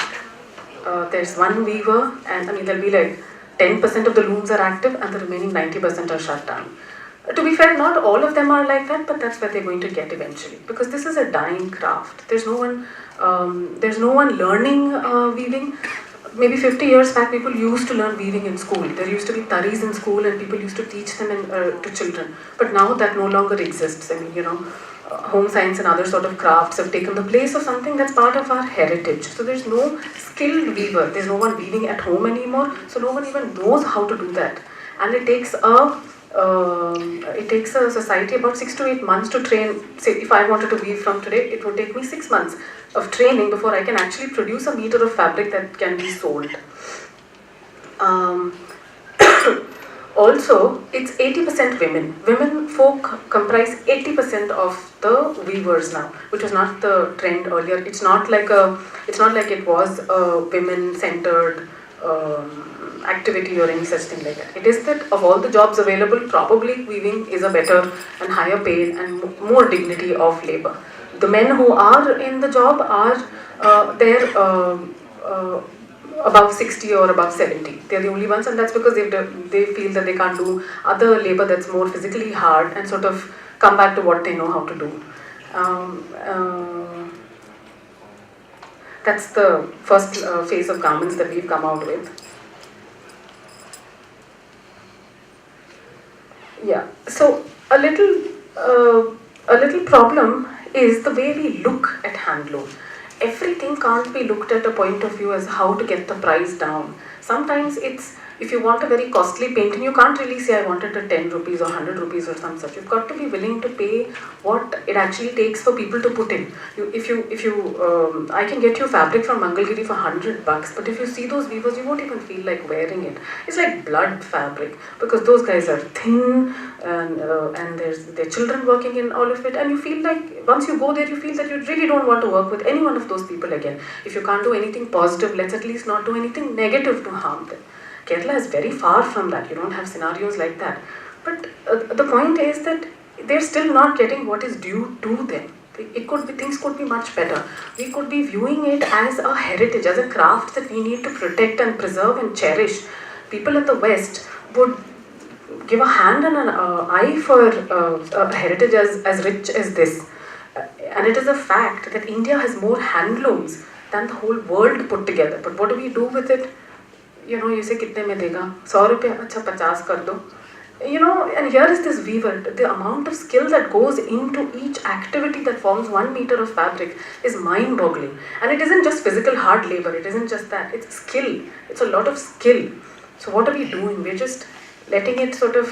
There's one weaver, and I mean, there'll be like 10% of the looms are active and the remaining 90% are shut down. To be fair, not all of them are like that, but that's where they're going to get eventually, because this is a dying craft. There's no one learning weaving. Maybe 50 years back, people used to learn weaving in school. There used to be taris in school, and people used to teach them to children. But now that no longer exists. I mean, home science and other sort of crafts have taken the place of something that's part of our heritage. So there's no skilled weaver. There's no one weaving at home anymore. So no one even knows how to do that. And it takes a society about 6 to 8 months to train. Say, if I wanted to weave from today, it would take me 6 months of training before I can actually produce a meter of fabric that can be sold. Also, it's 80% women. Women folk comprise 80% of the weavers now, which was not the trend earlier. It's not like it was a women-centered activity or any such thing like that. It is that of all the jobs available, probably weaving is a better and higher paid and more dignity of labor. The men who are in the job are above 60 or above 70. They're the only ones, and that's because they feel that they can't do other labor that's more physically hard and sort of come back to what they know how to do. That's the first phase of garments that we've come out with. Yeah, so a little problem is the way we look at handloom. Everything can't be looked at a point of view as how to get the price down. Sometimes it's, if you want a very costly painting, you can't really say I wanted a 10 rupees or 100 rupees or some such. You've got to be willing to pay what it actually takes for people to put in. I can get you fabric from Mangalgiri for $100, but if you see those weavers, you won't even feel like wearing it. It's like blood fabric, because those guys are thin, and there's their children working in all of it, and you feel like once you go there, you feel that you really don't want to work with any one of those people again. If you can't do anything positive, let's at least not do anything negative to harm them. Kerala is very far from that. You don't have scenarios like that. But the point is that they're still not getting what is due to them. Things could be much better. We could be viewing it as a heritage, as a craft that we need to protect and preserve and cherish. People in the West would give a hand and an eye for a heritage as rich as this. And it is a fact that India has more handlooms than the whole world put together. But what do we do with it? You say, kitne mein dega? 100 rupees, acha 50 kar do. And here is this weaver. The amount of skill that goes into each activity that forms 1 meter of fabric is mind-boggling. And it isn't just physical hard labor. It isn't just that. It's skill. It's a lot of skill. So what are we doing? We're just letting it sort of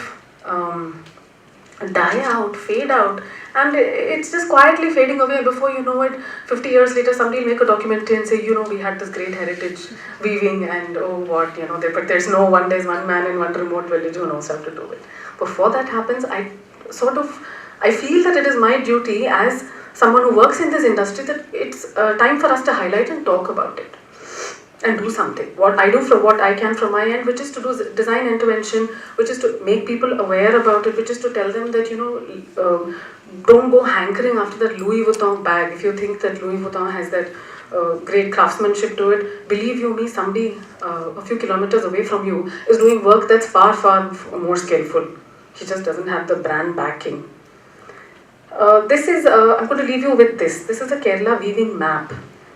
die out, fade out, and it's just quietly fading away. Before you know it, 50 years later, somebody will make a documentary and say, we had this great heritage weaving, and but there's one man in one remote village who knows how to do it. Before that happens, I feel that it is my duty as someone who works in this industry that it's time for us to highlight and talk about it. And do something. What I do from what I can from my end, which is to do design intervention, which is to make people aware about it, which is to tell them that, don't go hankering after that Louis Vuitton bag. If you think that Louis Vuitton has that great craftsmanship to it, believe you me, somebody a few kilometers away from you is doing work that's far, far more skillful. He just doesn't have the brand backing. I'm going to leave you with this. This is a Kerala weaving map.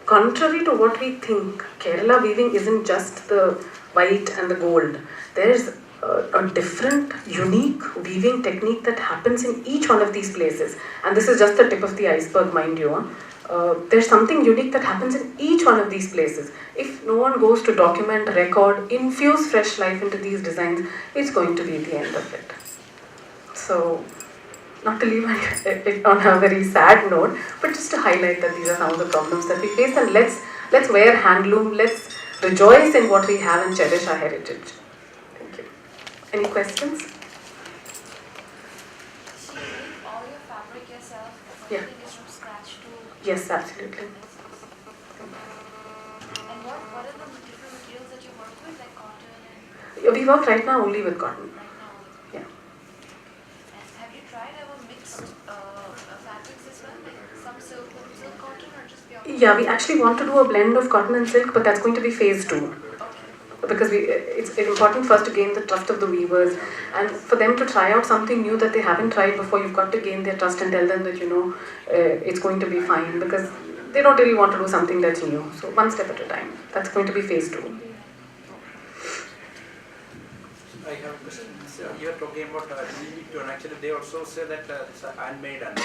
Contrary to what we think, Kerala weaving isn't just the white and the gold. There's a different, unique weaving technique that happens in each one of these places. And this is just the tip of the iceberg, mind you. There's something unique that happens in each one of these places. If no one goes to document, record, infuse fresh life into these designs, it's going to be the end of it. So, not to leave it on a very sad note, but just to highlight that these are some of the problems that we face, and let's wear handloom, let's rejoice in what we have and cherish our heritage. Thank you. Any questions? Yes, absolutely. And what are the different materials that you work with, like cotton and We work right now only with cotton. right now? Yeah. And have you tried our mixed fabrics as well, like some silk cotton, or just pure cotton? Yeah, we actually want to do a blend of cotton and silk, but that's going to be phase 2. Okay. Because it's important for us to gain the trust of the weavers, and for them to try out something new that they haven't tried before. You've got to gain their trust and tell them that it's going to be fine, because they don't really want to do something that's new. So one step at a time. That's going to be phase 2. I have a question. So you are talking about and actually they also say that it's a handmade and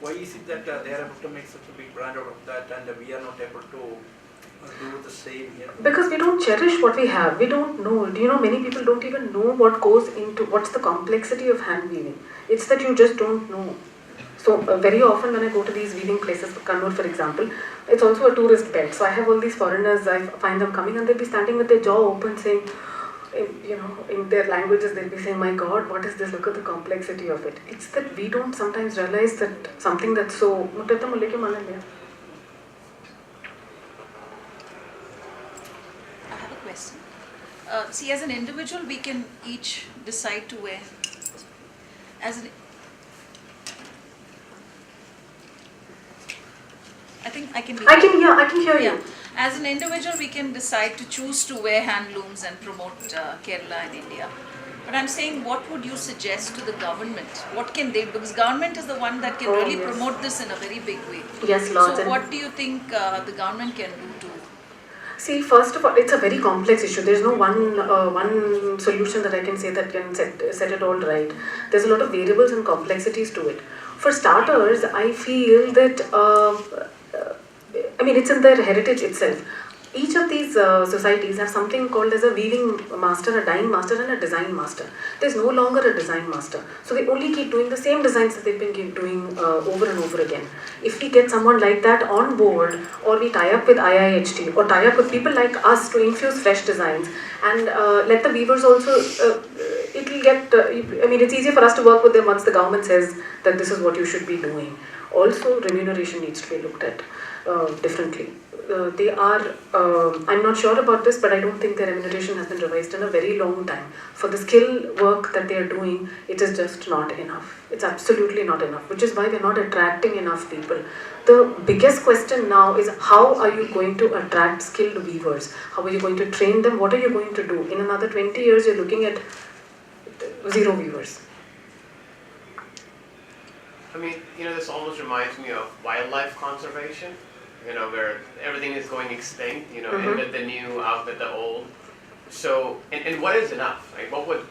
why is it that they are able to make such a big brand out of that and we are not able to do the same here? Because we don't cherish what we have. We don't know. Many people don't even know what goes into, what's the complexity of hand weaving. It's that you just don't know. So very often when I go to these weaving places, Kannur for example, it's also a tourist bed. So I have all these foreigners, I find them coming and they'll be standing with their jaw open saying, in their languages they'll be saying, my God, what is this? Look at the complexity of it. It's that we don't sometimes realize that something that's so... I have a question. See, as an individual, we can each decide to wear. I think I can. I can hear you. As an individual, we can decide to choose to wear handlooms and promote Kerala in India. But I'm saying, what would you suggest to the government? What can they? Because government is the one that can really promote this in a very big way. Yes, Lord. So, what do you think the government can do to? See, first of all, it's a very complex issue. There's no one solution that I can say that can set it all right. There's a lot of variables and complexities to it. For starters, I feel that it's in their heritage itself. Each of these societies have something called as a weaving master, a dyeing master and a design master. There's no longer a design master. So they only keep doing the same designs that they've been doing over and over again. If we get someone like that on board, or we tie up with IIHT, or tie up with people like us to infuse fresh designs, and let the weavers also, it'll get, it's easier for us to work with them once the government says that this is what you should be doing. Also, remuneration needs to be looked at differently. They are, I'm not sure about this, but I don't think their remuneration has been revised in a very long time. For the skill work that they are doing, it is just not enough. It's absolutely not enough, which is why we're not attracting enough people. The biggest question now is, how are you going to attract skilled weavers? How are you going to train them? What are you going to do? In another 20 years, you're looking at 0 weavers. This almost reminds me of wildlife conservation. Where everything is going extinct, in with the new, out with the old. So, and what is enough? Right? What would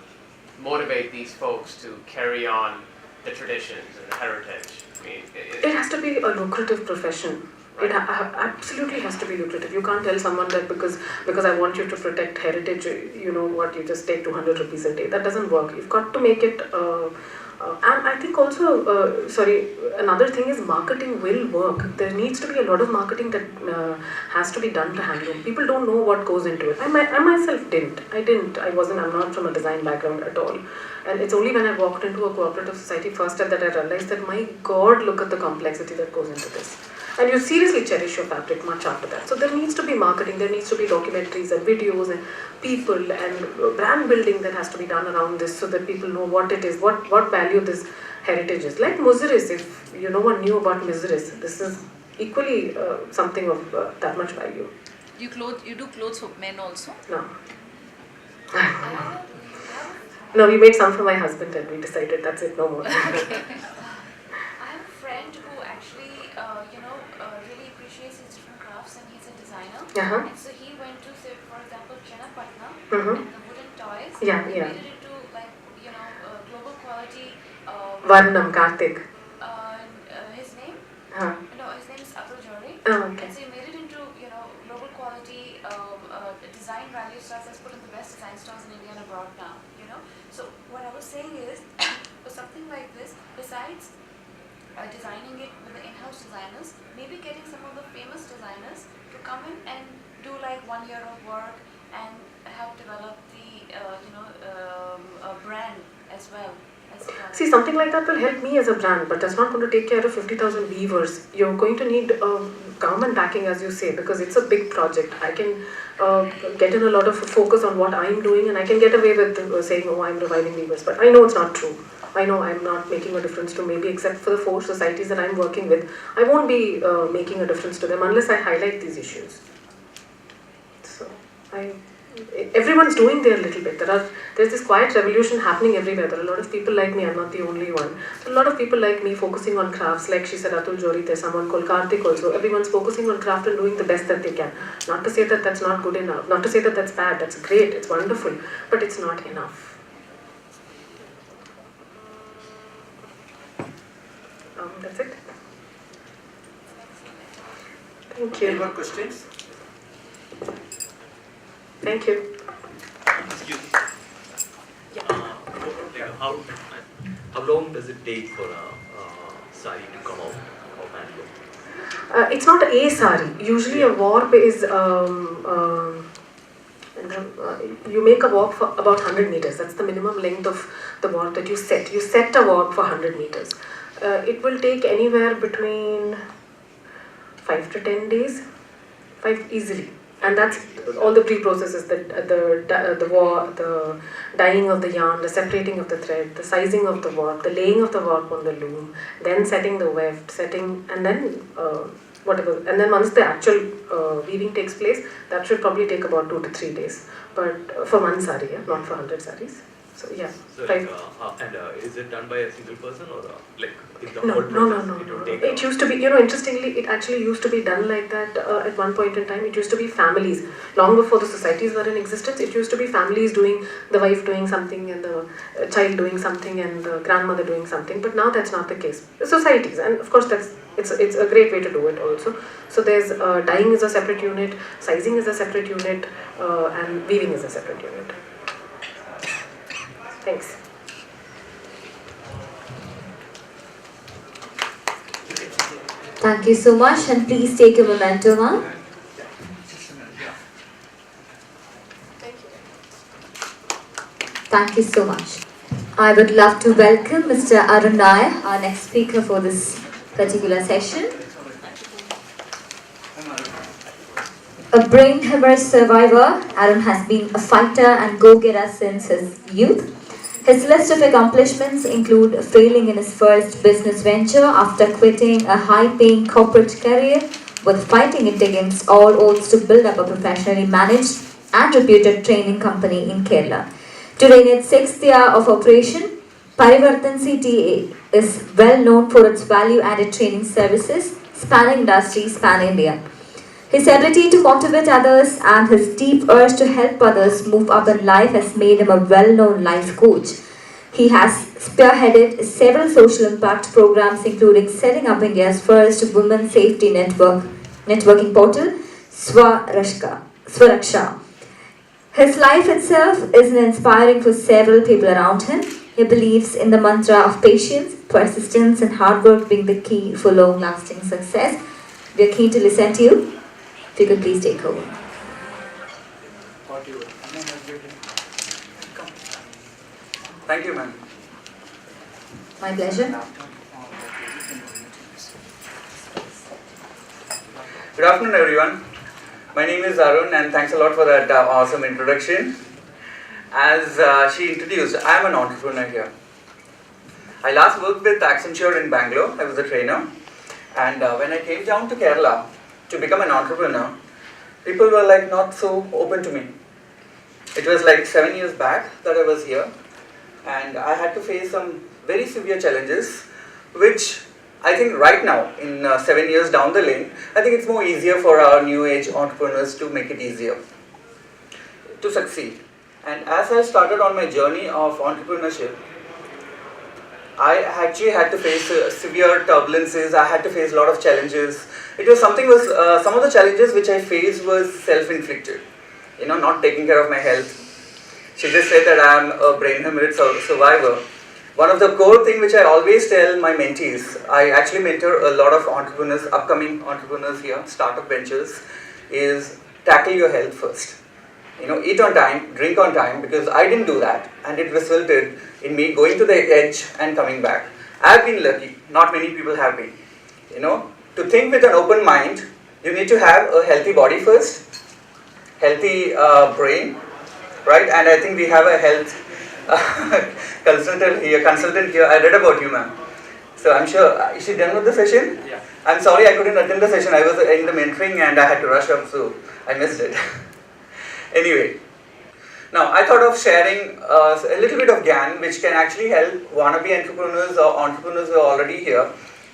motivate these folks to carry on the traditions and the heritage? It has to be a lucrative profession. Right. It absolutely has to be lucrative. You can't tell someone that because I want you to protect heritage, you just take 200 rupees a day. That doesn't work. You've got to make it... and I think also, another thing is marketing will work. There needs to be a lot of marketing that has to be done to handloom. People don't know what goes into it. I myself didn't. I'm not from a design background at all. And it's only when I walked into a cooperative society first that I realized that, my God, look at the complexity that goes into this. And you seriously cherish your fabric much after that. So there needs to be marketing, there needs to be documentaries and videos and people and brand building that has to be done around this so that people know what it is, what value this heritage is. Like Muziris, if no one knew about Muziris, this is equally something of that much value. You do clothes for men also? No. No, we made some for my husband and we decided that's it, no more. I have a friend who actually, really appreciates his different crafts, and he's a designer. And so he went to, say, for example, Chennapatna and the wooden toys. He made it into, global quality. Varnam, Karthik. His name? No, his name is Atul Jori. Oh, okay. And so he made it into, global quality design value stores. That's put in the best design stores in India and abroad now. So what I was saying is, for something like this, besides designing it with the in-house designers, maybe getting some of the famous designers to come in and do 1 year of work and help develop the a brand as well, as a product? See, something like that will help me as a brand, but that's not going to take care of 50,000 weavers. You're going to need government backing, as you say, because it's a big project. I can get in a lot of focus on what I'm doing, and I can get away with saying, oh, I'm reviving weavers, but I know it's not true. I know I'm not making a difference to maybe, except for the 4 societies that I'm working with, I won't be making a difference to them unless I highlight these issues. So, everyone's doing their little bit. There's this quiet revolution happening everywhere. There are a lot of people like me. I'm not the only one. So a lot of people like me focusing on crafts. Like she said, Atul Jori, there's someone called Karthik also. Everyone's focusing on craft and doing the best that they can. Not to say that that's not good enough. Not to say that that's bad. That's great. It's wonderful. But it's not enough. That's it. Thank Any you. more questions? Thank you. How long does it take for a sari to come out of handloom? It's not a sari. Usually a warp is, you make a warp for about 100 meters. That's the minimum length of the warp that you set. You set a warp for 100 meters. It will take anywhere between 5 to 10 days, 5 easily. And that's all the pre-processes, the dyeing of the yarn, the separating of the thread, the sizing of the warp, the laying of the warp on the loom, then setting the weft, and then whatever. And then once the actual weaving takes place, that should probably take about 2 to 3 days. But for one sari, yeah, not for 100 saris. So yeah. So is it done by a single person or like in the No, whole process? no. It used to be, interestingly, it actually used to be done like that at one point in time. It used to be families. Long before the societies were in existence, it used to be families doing, the wife doing something and the child doing something and the grandmother doing something. But now that's not the case. Societies, and of course it's a great way to do it also. So there's dyeing is a separate unit, sizing is a separate unit, and weaving is a separate unit. Thanks. Thank you so much, and please take your memento now. Thank you so much. I would love to welcome Mr. Arun Nair, our next speaker for this particular session. A brain hemorrhage survivor, Arun has been a fighter and go-getter since his youth. His list of accomplishments include failing in his first business venture after quitting a high-paying corporate career, with fighting it against all odds to build up a professionally managed and reputed training company in Kerala. Today, in its 6th year of operation, Parivartan CTA is well known for its value-added training services spanning industries pan-India. His ability to motivate others and his deep urge to help others move up in life has made him a well-known life coach. He has spearheaded several social impact programs, including setting up India's first women's safety networking portal, Swaraksha. His life itself is inspiring for several people around him. He believes in the mantra of patience, persistence, and hard work being the key for long-lasting success. We are keen to listen to you. If you could please take over. Thank you, ma'am. My pleasure. Good afternoon, everyone. My name is Arun, and thanks a lot for that awesome introduction. As she introduced, I am an entrepreneur here. I last worked with Accenture in Bangalore. I was a trainer. And when I came down to Kerala to become an entrepreneur, people were like not so open to me. It was like 7 years back that I was here, and I had to face some very severe challenges, which I think right now, in 7 years down the lane, I think it's more easier for our new age entrepreneurs to make it easier to succeed. And as I started on my journey of entrepreneurship, I actually had to face severe turbulences. I had to face a lot of challenges. It was some of the challenges which I faced was self-inflicted. Not taking care of my health. She just said that I am a brain hemorrhage survivor. One of the core things which I always tell my mentees, I actually mentor a lot of entrepreneurs, upcoming entrepreneurs here, startup ventures, is tackle your health first. eat on time, drink on time, because I didn't do that, and it resulted in me going to the edge and coming back. I've been lucky, not many people have been. To think with an open mind, you need to have a healthy body first, healthy brain, right? And I think we have a health consultant here. I read about you, ma'am. So I'm sure, is she done with the session? Yeah. I'm sorry I couldn't attend the session. I was in the mentoring and I had to rush up, so I missed it. Anyway, now I thought of sharing a little bit of GAN which can actually help wannabe entrepreneurs or entrepreneurs who are already here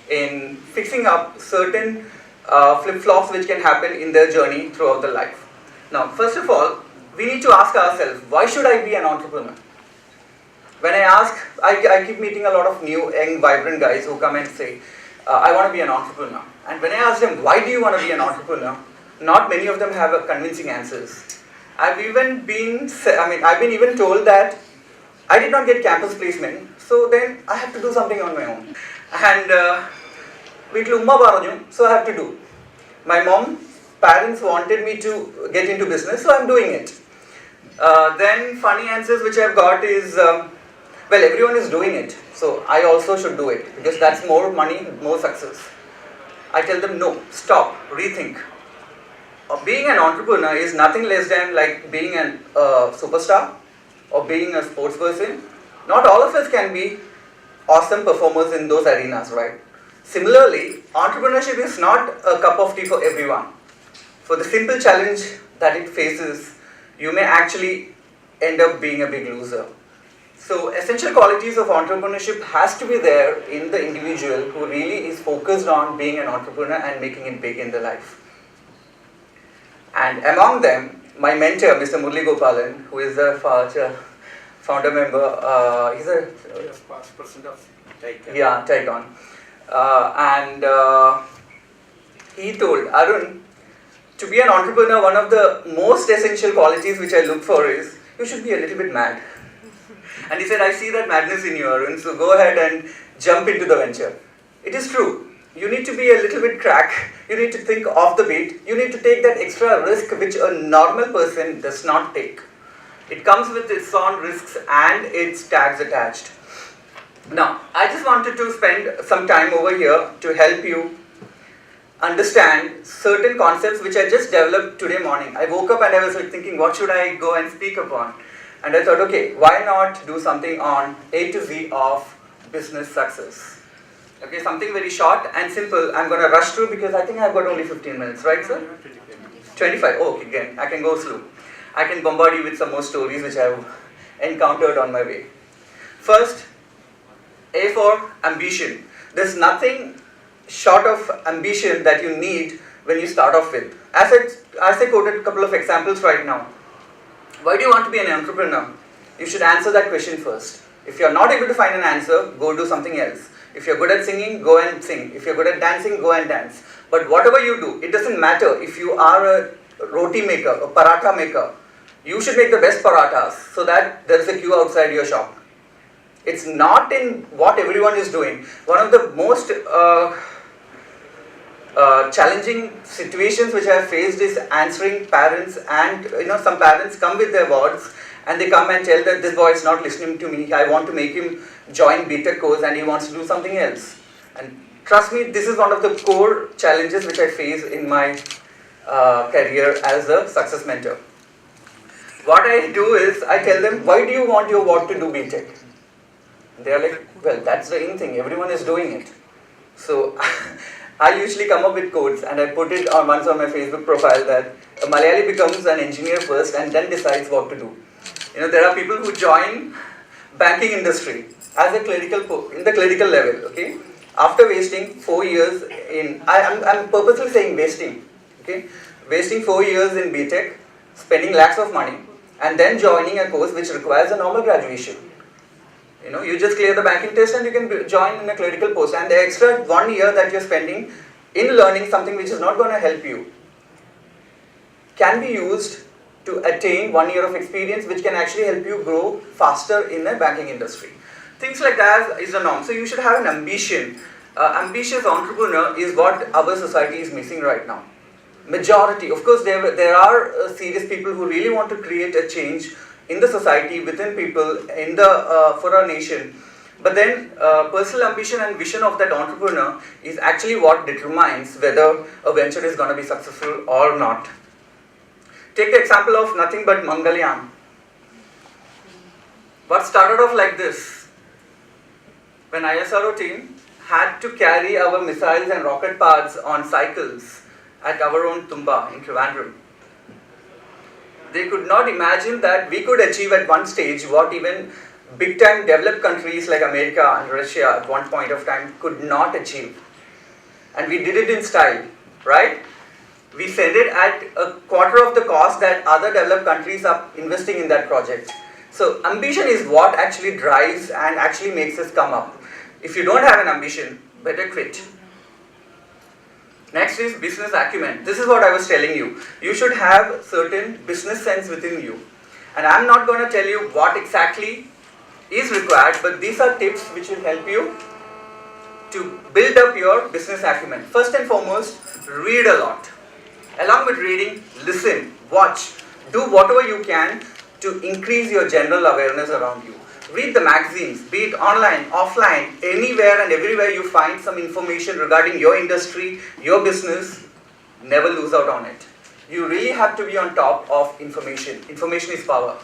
in fixing up certain flip-flops which can happen in their journey throughout their life. Now, first of all, we need to ask ourselves, why should I be an entrepreneur? When I ask, I keep meeting a lot of new, young, vibrant guys who come and say, I want to be an entrepreneur. And when I ask them, why do you want to be an entrepreneur? Not many of them have convincing answers. I've been even told that I did not get campus placement, so then I have to do something on my own. And so I have to do. My parents wanted me to get into business, so I'm doing it. Then funny answers which I've got is, well, everyone is doing it, so I also should do it, because that's more money, more success. I tell them, no, stop, rethink. Being an entrepreneur is nothing less than like being a superstar or being a sports person. Not all of us can be awesome performers in those arenas, right? Similarly, entrepreneurship is not a cup of tea for everyone. For the simple challenge that it faces, you may actually end up being a big loser. So essential qualities of entrepreneurship has to be there in the individual who really is focused on being an entrepreneur and making it big in their life. And among them, my mentor, Mr. Murli Gopalan, who is a founder member, he's a past president of TICON. Yeah, TICON. And he told, Arun, to be an entrepreneur, one of the most essential qualities which I look for is, you should be a little bit mad. And he said, I see that madness in you, Arun, so go ahead and jump into the venture. It is true. You need to be a little bit crack, you need to think off the beat, you need to take that extra risk which a normal person does not take. It comes with its own risks and its tags attached. Now, I just wanted to spend some time over here to help you understand certain concepts which I just developed today morning. I woke up and I was like thinking, what should I go and speak upon? And I thought, okay, why not do something on A to Z of business success? Okay, something very short and simple. I'm going to rush through because I think I've got only 15 minutes, right, sir? 25. Oh, okay, again, I can go slow. I can bombard you with some more stories which I've encountered on my way. First, A for ambition. There's nothing short of ambition that you need when you start off with. As I quoted a couple of examples right now. Why do you want to be an entrepreneur? You should answer that question first. If you're not able to find an answer, go do something else. If you're good at singing, go and sing. If you're good at dancing, go and dance. But whatever you do, it doesn't matter if you are a roti maker, a paratha maker. You should make the best parathas so that there is a queue outside your shop. It's not in what everyone is doing. One of the most challenging situations which I have faced is answering parents, and some parents come with their wards and they come and tell that this boy is not listening to me. I want to make him join BTech course and he wants to do something else. And trust me, this is one of the core challenges which I face in my career as a success mentor. What I do is, I tell them, why do you want your ward to do BTech? They are like, well, that's the in thing, everyone is doing it. So, I usually come up with quotes and I put it once on my Facebook profile that a Malayali becomes an engineer first and then decides what to do. There are people who join banking industry as a in the clerical level, okay? After wasting 4 years in, I'm purposely saying wasting, okay? Wasting 4 years in BTech, spending lakhs of money, and then joining a course which requires a normal graduation. You just clear the banking test and you can join in a clerical post, and the extra 1 year that you're spending in learning something which is not going to help you can be used to attain 1 year of experience which can actually help you grow faster in the banking industry. Things like that is the norm. So you should have an ambition. Ambitious entrepreneur is what our society is missing right now. Majority, of course, there are serious people who really want to create a change in the society, within people, in the for our nation. But then personal ambition and vision of that entrepreneur is actually what determines whether a venture is going to be successful or not. Take the example of nothing but Mangalyaan. What started off like this, when ISRO team had to carry our missiles and rocket pads on cycles at our own Tumba in Trivandrum. They could not imagine that we could achieve at one stage what even big time developed countries like America and Russia at one point of time could not achieve. And we did it in style, right? We sent it at a quarter of the cost that other developed countries are investing in that project. So ambition is what actually drives and actually makes us come up. If you don't have an ambition, better quit. Next is business acumen. This is what I was telling you. You should have certain business sense within you. And I'm not going to tell you what exactly is required, but these are tips which will help you to build up your business acumen. First and foremost, read a lot. Along with reading, listen, watch, do whatever you can to increase your general awareness around you. Read the magazines, be it online, offline, anywhere and everywhere you find some information regarding your industry, your business, never lose out on it. You really have to be on top of information. Information is power.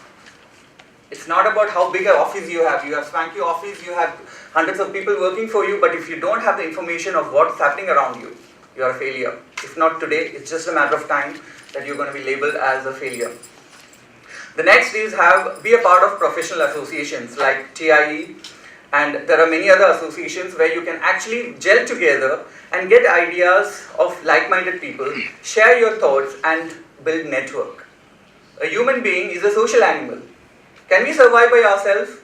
It's not about how big an office you have. You have swanky office, you have hundreds of people working for you, but if you don't have the information of what's happening around you, you are a failure. If not today, it's just a matter of time that you're going to be labeled as a failure. The next is be a part of professional associations like TIE, and there are many other associations where you can actually gel together and get ideas of like-minded people, share your thoughts and build network. A human being is a social animal. Can we survive by ourselves?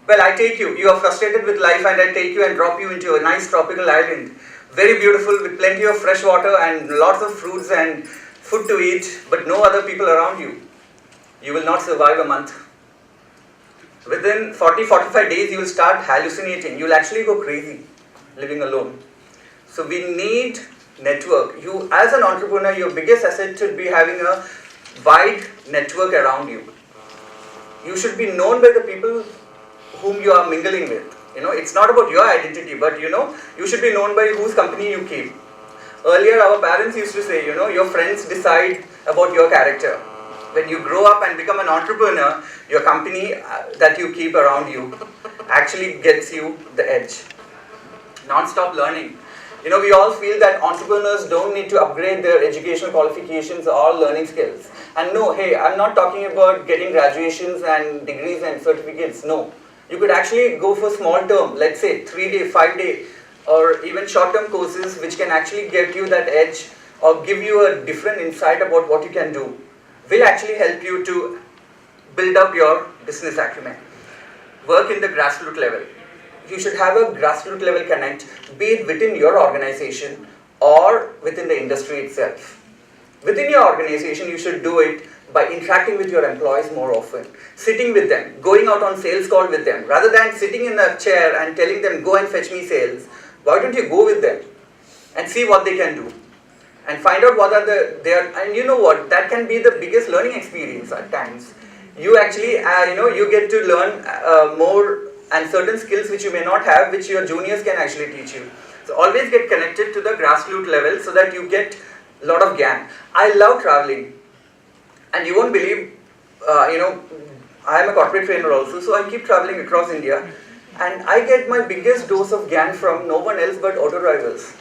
Well, I take you. You are frustrated with life and I take you and drop you into a nice tropical island. Very beautiful with plenty of fresh water and lots of fruits and food to eat, but no other people around you. You will not survive a month. Within 40-45 days, you will start hallucinating. You will actually go crazy living alone. So we need network. You, as an entrepreneur, your biggest asset should be having a wide network around you. You should be known by the people whom you are mingling with. It's not about your identity, but you should be known by whose company you keep. Earlier, our parents used to say, your friends decide about your character. When you grow up and become an entrepreneur, your company that you keep around you actually gets you the edge. Non-stop learning. We all feel that entrepreneurs don't need to upgrade their educational qualifications or learning skills. And no, hey, I'm not talking about getting graduations and degrees and certificates, no. You could actually go for small term, let's say 3-day, 5-day, or even short-term courses which can actually get you that edge or give you a different insight about what you can do. Will actually help you to build up your business acumen. Work in the grassroots level. You should have a grassroots level connect, be it within your organization or within the industry itself. Within your organization, you should do it by interacting with your employees more often, sitting with them, going out on sales call with them. Rather than sitting in a chair and telling them, go and fetch me sales, why don't you go with them and see what they can do? And find out what are and you know what, that can be the biggest learning experience at times. You actually, you get to learn more and certain skills which you may not have, which your juniors can actually teach you. So always get connected to the grassroots level so that you get a lot of GAN. I love traveling. And you won't believe, I am a corporate trainer also, so I keep traveling across India. And I get my biggest dose of GAN from no one else but auto drivers.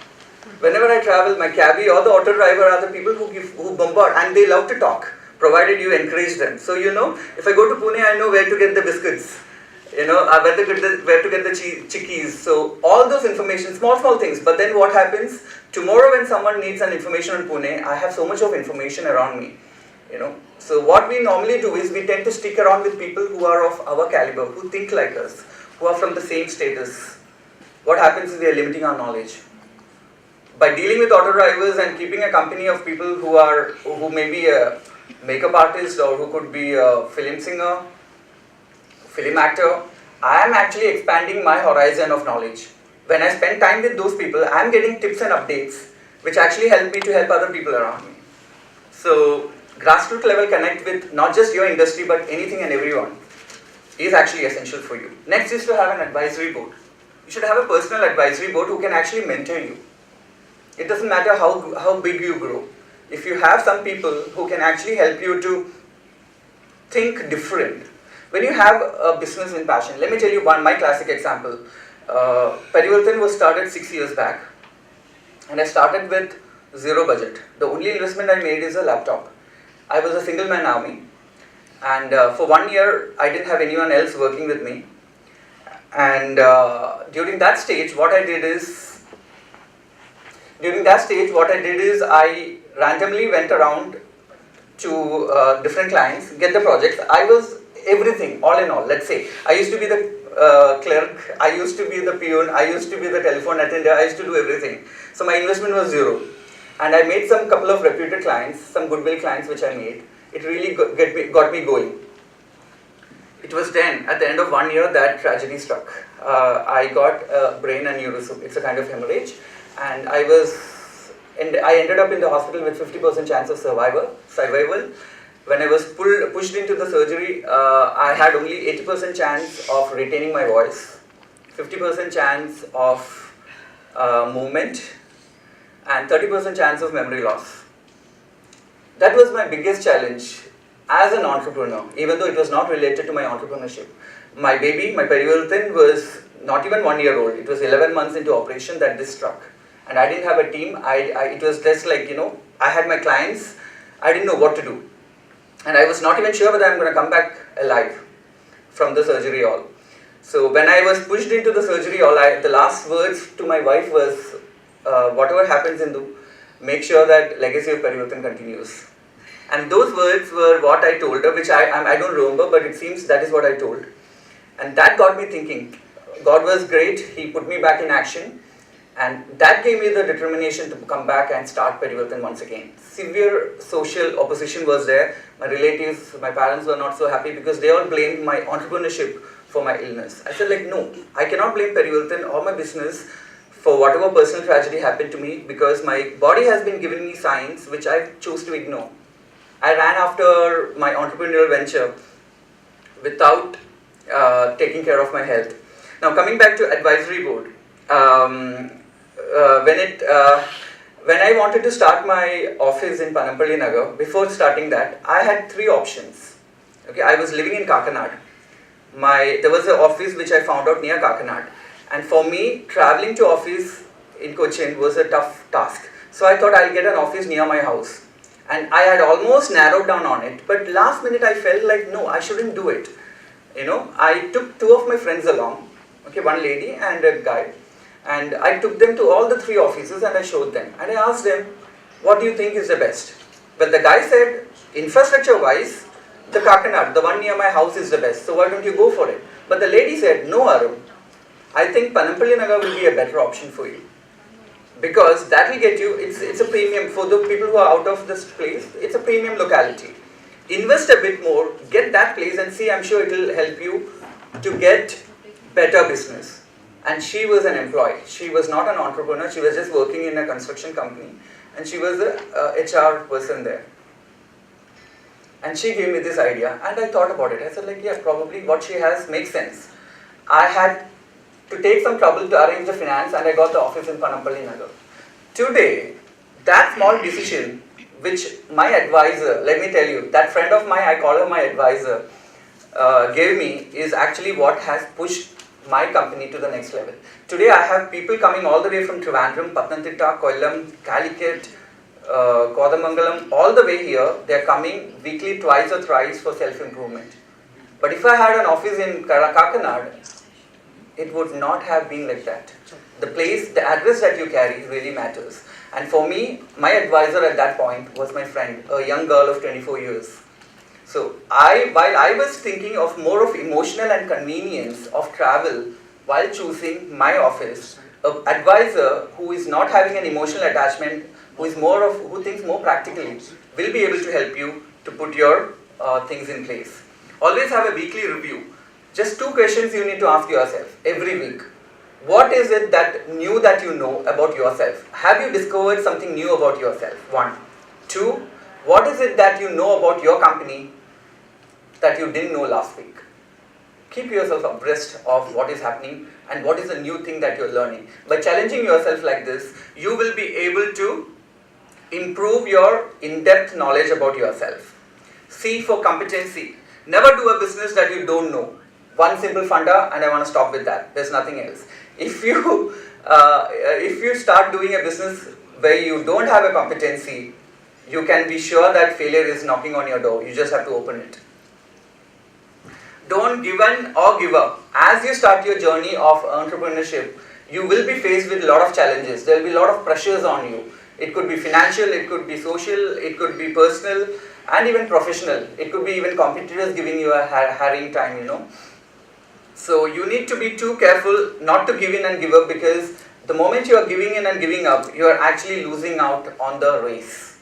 Whenever I travel, my cabbie or the auto driver are the people who bombard, and they love to talk, provided you encourage them. So if I go to Pune, I know where to get the biscuits, where to get the chickies. So all those information, small things. But then what happens? Tomorrow when someone needs an information on Pune, I have so much of information around me. So what we normally do is we tend to stick around with people who are of our caliber, who think like us, who are from the same status. What happens is we are limiting our knowledge. By dealing with auto drivers and keeping a company of people who may be a makeup artist or who could be a film singer, film actor, I am actually expanding my horizon of knowledge. When I spend time with those people, I am getting tips and updates which actually helped me to help other people around me. So grassroots level connect with not just your industry but anything and everyone is actually essential for you. Next is to have an advisory board. You should have a personal advisory board who can actually mentor you. It doesn't matter how big you grow. If you have some people who can actually help you to think different. When you have a business in passion, let me tell you my classic example. Parivartan was started 6 years back, and I started with zero budget. The only investment I made is a laptop. I was a single man army, and for 1 year I didn't have anyone else working with me. And during that stage, what I did is I randomly went around to different clients, get the projects. I was everything, all in all. Let's say I used to be the clerk, I used to be the peon, I used to be the telephone attendant, I used to do everything. So my investment was zero. And I made some couple of reputed clients, some goodwill clients which I made. It really got me going. It was then, at the end of 1 year, that tragedy struck. I got a brain aneurysm. It's a kind of hemorrhage. And I ended up in the hospital with 50% chance of survival. When I was pushed into the surgery, I had only 80% chance of retaining my voice, 50% chance of movement, and 30% chance of memory loss. That was my biggest challenge as an entrepreneur, even though it was not related to my entrepreneurship. My baby, my Parivartan, was not even 1 year old. It was 11 months into operation that this struck. And I didn't have a team. It was just like, I had my clients. I didn't know what to do. And I was not even sure whether I'm going to come back alive from the surgery hall. So when I was pushed into the surgery hall, the last words to my wife was, whatever happens, Indu, make sure that legacy of Parivartan continues. And those words were what I told her, which I don't remember, but it seems that is what I told. And that got me thinking. God was great. He put me back in action. And that gave me the determination to come back and start Parivartan once again. Severe social opposition was there. My relatives, my parents were not so happy because they all blamed my entrepreneurship for my illness. I said no, I cannot blame Parivartan or my business for whatever personal tragedy happened to me because my body has been giving me signs which I chose to ignore. I ran after my entrepreneurial venture without taking care of my health. Now coming back to advisory board, when I wanted to start my office in Panampalli Nagar, before starting that, I had 3 options. Okay, I was living in Kakanad. There was an office which I found out near Kakanad. And for me, traveling to office in Cochin was a tough task. So I thought I'll get an office near my house. And I had almost narrowed down on it. But last minute I felt like, no, I shouldn't do it. I took 2 of my friends along. Okay, one lady and a guy. And I took them to all the 3 offices and I showed them. And I asked them, what do you think is the best? But the guy said, infrastructure-wise, the Kakanad, the one near my house is the best. So why don't you go for it? But the lady said, no, Arun. I think Panampalli Nagar will be a better option for you. Because that will get you, it's a premium, for the people who are out of this place, it's a premium locality. Invest a bit more, get that place and see, I'm sure it will help you to get better business. And she was an employee. She was not an entrepreneur. She was just working in a construction company. And she was a HR person there. And she gave me this idea. And I thought about it. I said yeah, probably what she has makes sense. I had to take some trouble to arrange the finance and I got the office in Panampalli Nagar. Today, that small decision which my advisor, let me tell you, that friend of mine, I call her my advisor, gave me is actually what has pushed my company to the next level. Today I have people coming all the way from Trivandrum, Patnamthitta, Kollam, Calicut, Kodamangalam, all the way here. They are coming weekly, twice or thrice for self-improvement. But if I had an office in Kakanad, it would not have been like that. The place, the address that you carry really matters. And for me, my advisor at that point was my friend, a young girl of 24 years. So while I was thinking of more of emotional and convenience of travel while choosing my office, an advisor who is not having an emotional attachment, who thinks more practically, will be able to help you to put your things in place. Always have a weekly review. Just 2 questions you need to ask yourself every week. What is it that new that you know about yourself? Have you discovered something new about yourself? 1. 2. What is it that you know about your company that you didn't know last week? Keep yourself abreast of what is happening and what is the new thing that you're learning. By challenging yourself like this, you will be able to improve your in-depth knowledge about yourself. C for competency. Never do a business that you don't know. One simple funda, and I want to stop with that. There's nothing else. If you start doing a business where you don't have a competency, you can be sure that failure is knocking on your door. You just have to open it. Don't give in or give up. As you start your journey of entrepreneurship, you will be faced with a lot of challenges. There will be a lot of pressures on you. It could be financial, it could be social, it could be personal, and even professional. It could be even competitors giving you a harrying time, So you need to be too careful not to give in and give up, because the moment you are giving in and giving up, you are actually losing out on the race.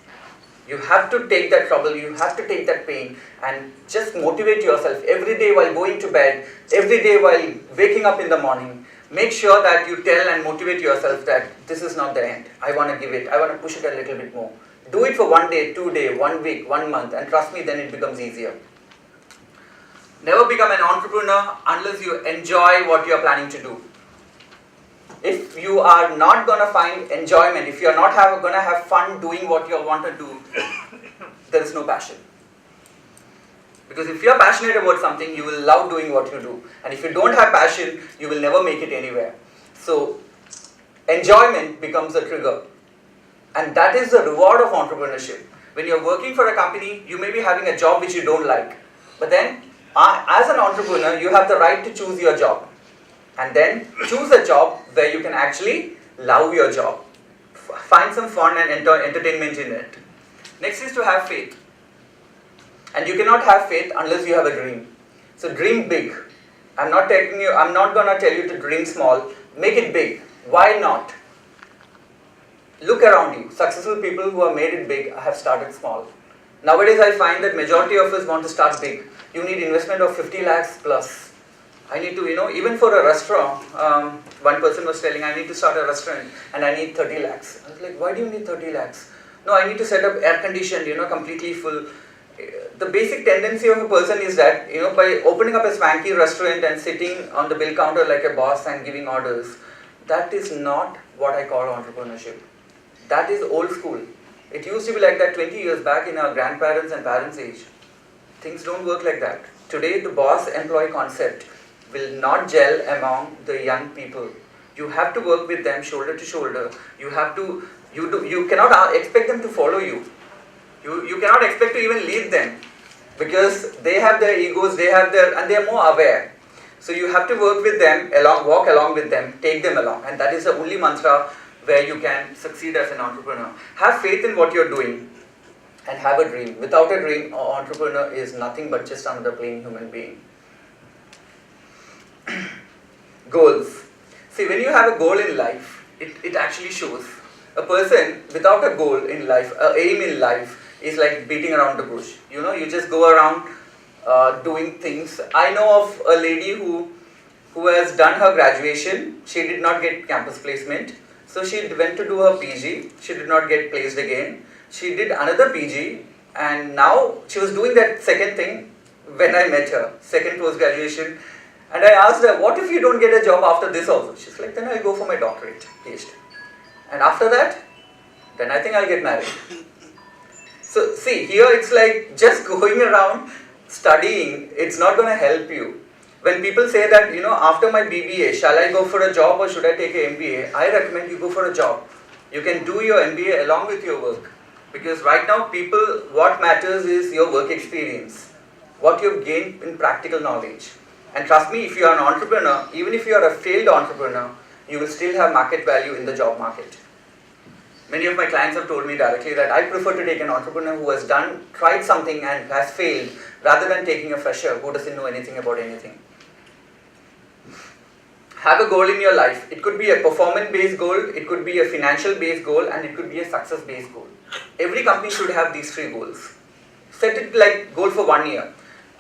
You have to take that trouble, you have to take that pain, and just motivate yourself every day while going to bed, every day while waking up in the morning. Make sure that you tell and motivate yourself that this is not the end. I want to give it, I want to push it a little bit more. Do it for 1 day, 2 days, 1 week, 1 month, and trust me, then it becomes easier. Never become an entrepreneur unless you enjoy what you are planning to do. If you are not going to find enjoyment, if you are not going to have fun doing what you want to do, there is no passion. Because if you are passionate about something, you will love doing what you do. And if you don't have passion, you will never make it anywhere. So, enjoyment becomes a trigger. And that is the reward of entrepreneurship. When you are working for a company, you may be having a job which you don't like. But then, as an entrepreneur, you have the right to choose your job. And then, choose a job where you can actually love your job. Find some fun and entertainment in it. Next is to have faith. And you cannot have faith unless you have a dream. So dream big. I'm not going to tell you to dream small. Make it big. Why not? Look around you. Successful people who have made it big have started small. Nowadays I find that majority of us want to start big. You need investment of 50 lakhs plus. I need to, even for a restaurant, one person was telling, I need to start a restaurant and I need 30 lakhs. I was like, why do you need 30 lakhs? No, I need to set up air conditioned, completely full. The basic tendency of a person is that, by opening up a swanky restaurant and sitting on the bill counter like a boss and giving orders, that is not what I call entrepreneurship. That is old school. It used to be like that 20 years back in our grandparents' and parents' age. Things don't work like that. Today, the boss-employee concept will not gel among the young people. You have to work with them shoulder to shoulder. You cannot expect them to follow you. You cannot expect to even lead them, because they have their egos, and they are more aware. So you have to work with them, walk along with them, take them along, and that is the only mantra where you can succeed as an entrepreneur. Have faith in what you're doing and have a dream. Without a dream, an entrepreneur is nothing but just another plain human being. Goals. See, when you have a goal in life, it actually shows. A person without a goal in life, an aim in life, is like beating around the bush. You just go around doing things. I know of a lady who has done her graduation. She did not get campus placement. So she went to do her PG. She did not get placed again. She did another PG, and now she was doing that second thing when I met her, second post-graduation. And I asked her, what if you don't get a job after this also? She's like, then I'll go for my doctorate, PhD. And after that, then I think I'll get married. So see, here it's like just going around studying, it's not going to help you. When people say that, after my BBA, shall I go for a job or should I take an MBA? I recommend you go for a job. You can do your MBA along with your work. Because right now, what matters is your work experience. What you've gained in practical knowledge. And trust me, if you are an entrepreneur, even if you are a failed entrepreneur, you will still have market value in the job market. Many of my clients have told me directly that I prefer to take an entrepreneur who has tried something and has failed, rather than taking a fresher who doesn't know anything about anything. Have a goal in your life. It could be a performance-based goal, it could be a financial-based goal, and it could be a success-based goal. Every company should have these 3 goals. Set it like goal for 1 year.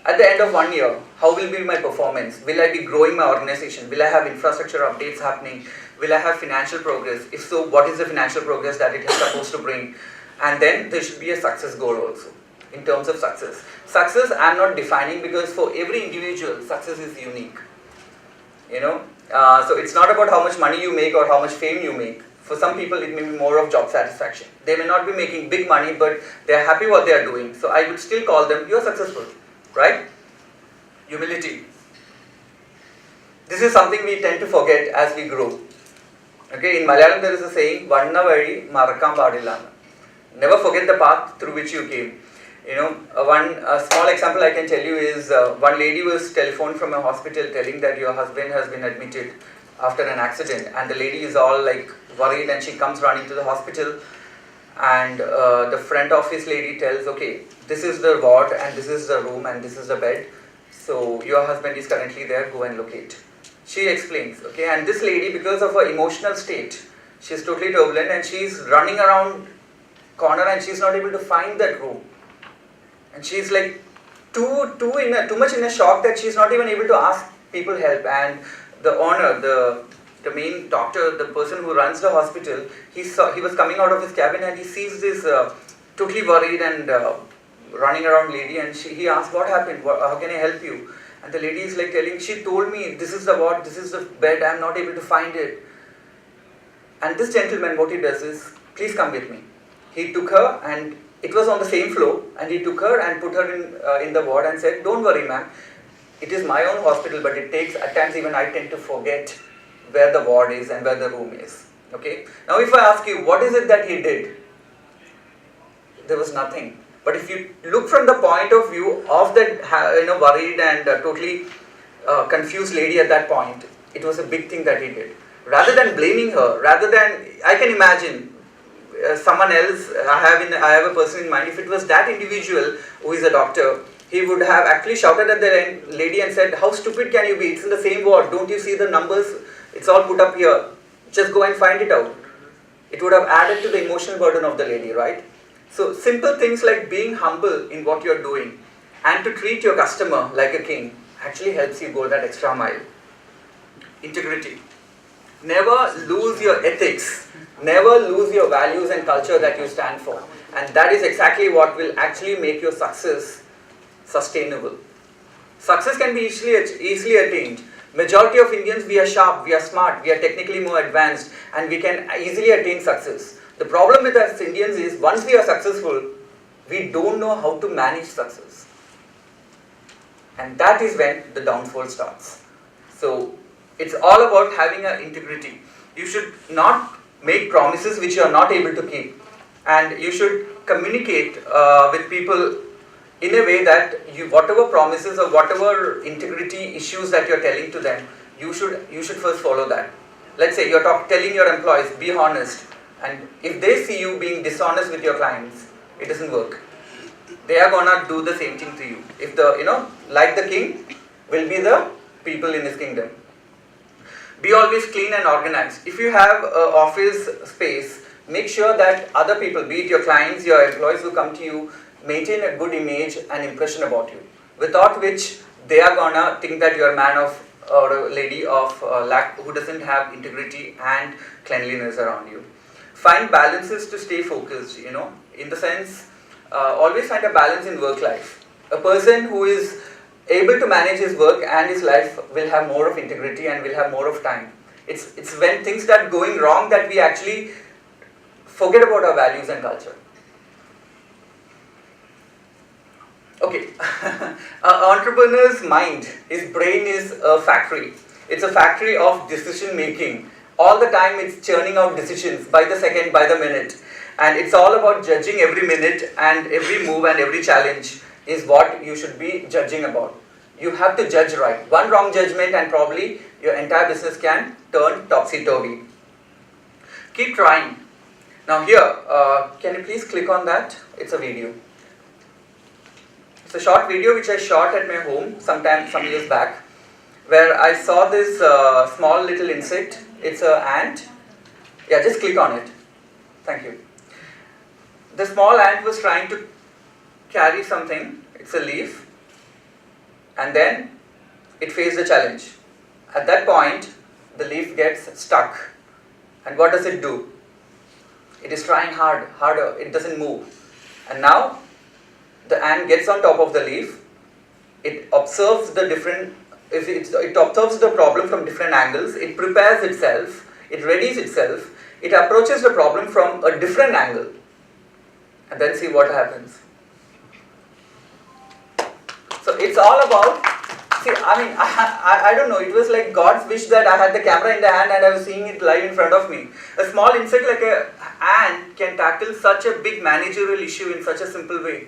At the end of 1 year, how will be my performance? Will I be growing my organization? Will I have infrastructure updates happening? Will I have financial progress? If so, what is the financial progress that it is supposed to bring? And then there should be a success goal also, in terms of success. Success I am not defining, because for every individual, success is unique. So it's not about how much money you make or how much fame you make. For some people, it may be more of job satisfaction. They may not be making big money, but they are happy what they are doing. So I would still call them, you are successful, right? Humility. This is something we tend to forget as we grow. Okay, in Malayalam there is a saying, "Vanna vazhi marakkan padilla." Never forget the path through which you came. One small example I can tell you is one lady was telephoned from a hospital telling that your husband has been admitted after an accident, and the lady is all like worried, and she comes running to the hospital, and the front office lady tells, okay, this is the ward and this is the room and this is the bed, so your husband is currently there, go and locate. She explains, okay, and this lady, because of her emotional state, she's totally turbulent and she's running around corner and she's not able to find that room. And she's like too much in a shock that she's not even able to ask people help. And the owner, the main doctor, the person who runs the hospital, he was coming out of his cabin and he sees this totally worried and running around lady, and he asked, what happened? How can I help you? And the lady is like telling, she told me this is the ward, this is the bed, I am not able to find it. And this gentleman, what he does is, please come with me. He took her, and it was on the same floor, and he took her and put her in the ward and said, don't worry ma'am, it is my own hospital, but it takes, at times even I tend to forget where the ward is and where the room is. Okay. Now if I ask you, what is it that he did? There was nothing. But if you look from the point of view of that worried and totally confused lady at that point, it was a big thing that he did. Rather than blaming her, I can imagine someone else, I have a person in mind, if it was that individual who is a doctor, he would have actually shouted at the lady and said, how stupid can you be? It's in the same ward. Don't you see the numbers? It's all put up here. Just go and find it out. It would have added to the emotional burden of the lady, right? So simple things like being humble in what you're doing and to treat your customer like a king actually helps you go that extra mile. Integrity. Never lose your ethics. Never lose your values and culture that you stand for. And that is exactly what will actually make your success sustainable. Success can be easily attained. Majority of Indians, we are sharp, we are smart, we are technically more advanced, and we can easily attain success. The problem with us Indians is, once we are successful, we don't know how to manage success. And that is when the downfall starts. So, it's all about having an integrity. You should not make promises which you are not able to keep. And you should communicate with people in a way that whatever promises or whatever integrity issues that you're telling to them, you should first follow that. Let's say you're telling your employees, be honest. And if they see you being dishonest with your clients, it doesn't work. They are gonna do the same thing to you. If like the king will be the people in his kingdom. Be always clean and organized. If you have an office space, make sure that other people, be it your clients, your employees who come to you, maintain a good image and impression about you. Without which they are gonna think that you're a man of or a lady of who doesn't have integrity and cleanliness around you. Find balances to stay focused, in the sense, always find a balance in work life. A person who is able to manage his work and his life will have more of integrity and will have more of time. It's when things start going wrong that we actually forget about our values and culture. Okay, an entrepreneur's mind, his brain is a factory. It's a factory of decision making. All the time it's churning out decisions by the second, by the minute. And it's all about judging every minute, and every move and every challenge is what you should be judging about. You have to judge right. One wrong judgment and probably your entire business can turn topsy-turvy. Keep trying. Now here, can you please click on that? It's a video. It's a short video which I shot at my home some years back, where I saw this small little insect. It's an ant. Yeah, just click on it. Thank you. The small ant was trying to carry something. It's a leaf. and then it faced the challenge. At that point, the leaf gets stuck. And what does it do? It is trying harder, it doesn't move. And now, the ant gets on top of the leaf, it observes the problem from different angles, it prepares itself, it readies itself, it approaches the problem from a different angle, and then see what happens. So it's all about, see, I mean, I don't know, it was like God's wish that I had the camera in the hand and I was seeing it live in front of me. A small insect like an ant can tackle such a big managerial issue in such a simple way.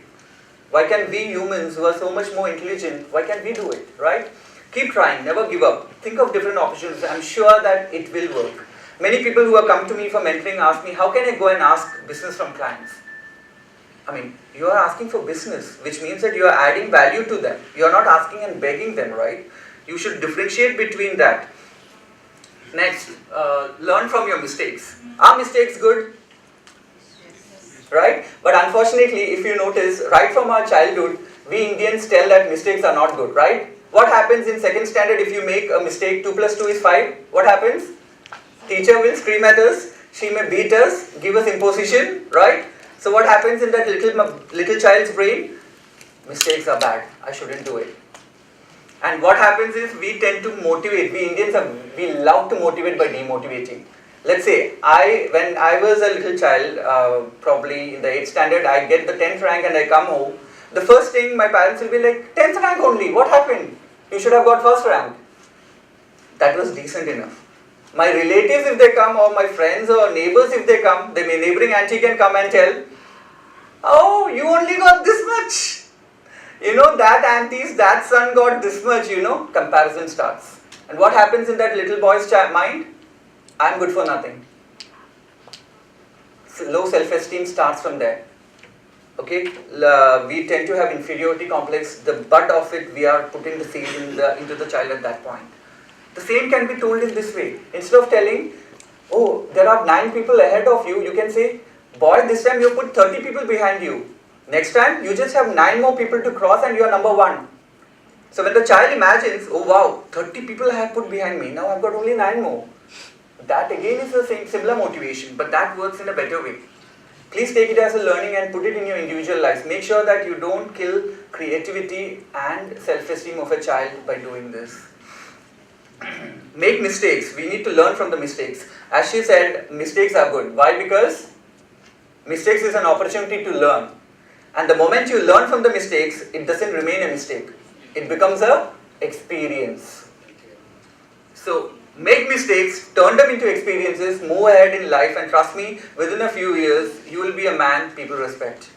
Why can't we humans, who are so much more intelligent, why can't we do it, right? Keep trying, never give up. Think of different options. I'm sure that it will work. Many people who have come to me for mentoring ask me, how can I go and ask business from clients? I mean, you are asking for business, which means that you are adding value to them. You are not asking and begging them, right? You should differentiate between that. Next, learn from your mistakes. Are mistakes good? Right? But unfortunately, if you notice, right from our childhood, we Indians tell that mistakes are not good, right? What happens in second standard if you make a mistake, 2 plus 2 is 5? What happens? Teacher will scream at us, she may beat us, give us imposition, right? So what happens in that little child's brain? Mistakes are bad, I shouldn't do it. And what happens is we tend to motivate, we Indians, we love to motivate by demotivating. Let's say, when I was a little child, probably in the 8th standard, I get the 10th rank and I come home. The first thing my parents will be like, 10th rank only, what happened? You should have got first rank. That was decent enough. My relatives if they come, or my friends or neighbors if they come, the neighboring auntie can come and tell, oh, you only got this much. You know, that that son got this much, comparison starts. And what happens in that little boy's mind? I'm good for nothing. So low self-esteem starts from there. Okay, we tend to have inferiority complex. The butt of it, we are putting the seed into the child at that point. The same can be told in this way. Instead of telling, oh, there are 9 people ahead of you, you can say, boy, this time you put 30 people behind you. Next time, you just have 9 more people to cross and you are number 1. So when the child imagines, oh wow, 30 people I have put behind me, now I've got only 9 more. That again is the same similar motivation, but that works in a better way. Please take it as a learning and put it in your individual lives. Make sure that you don't kill creativity and self-esteem of a child by doing this. Make mistakes. We need to learn from the mistakes. As she said, mistakes are good. Why? Because mistakes is an opportunity to learn. And the moment you learn from the mistakes, it doesn't remain a mistake. It becomes a experience. So, make mistakes, turn them into experiences, move ahead in life, and trust me, within a few years, you will be a man people respect.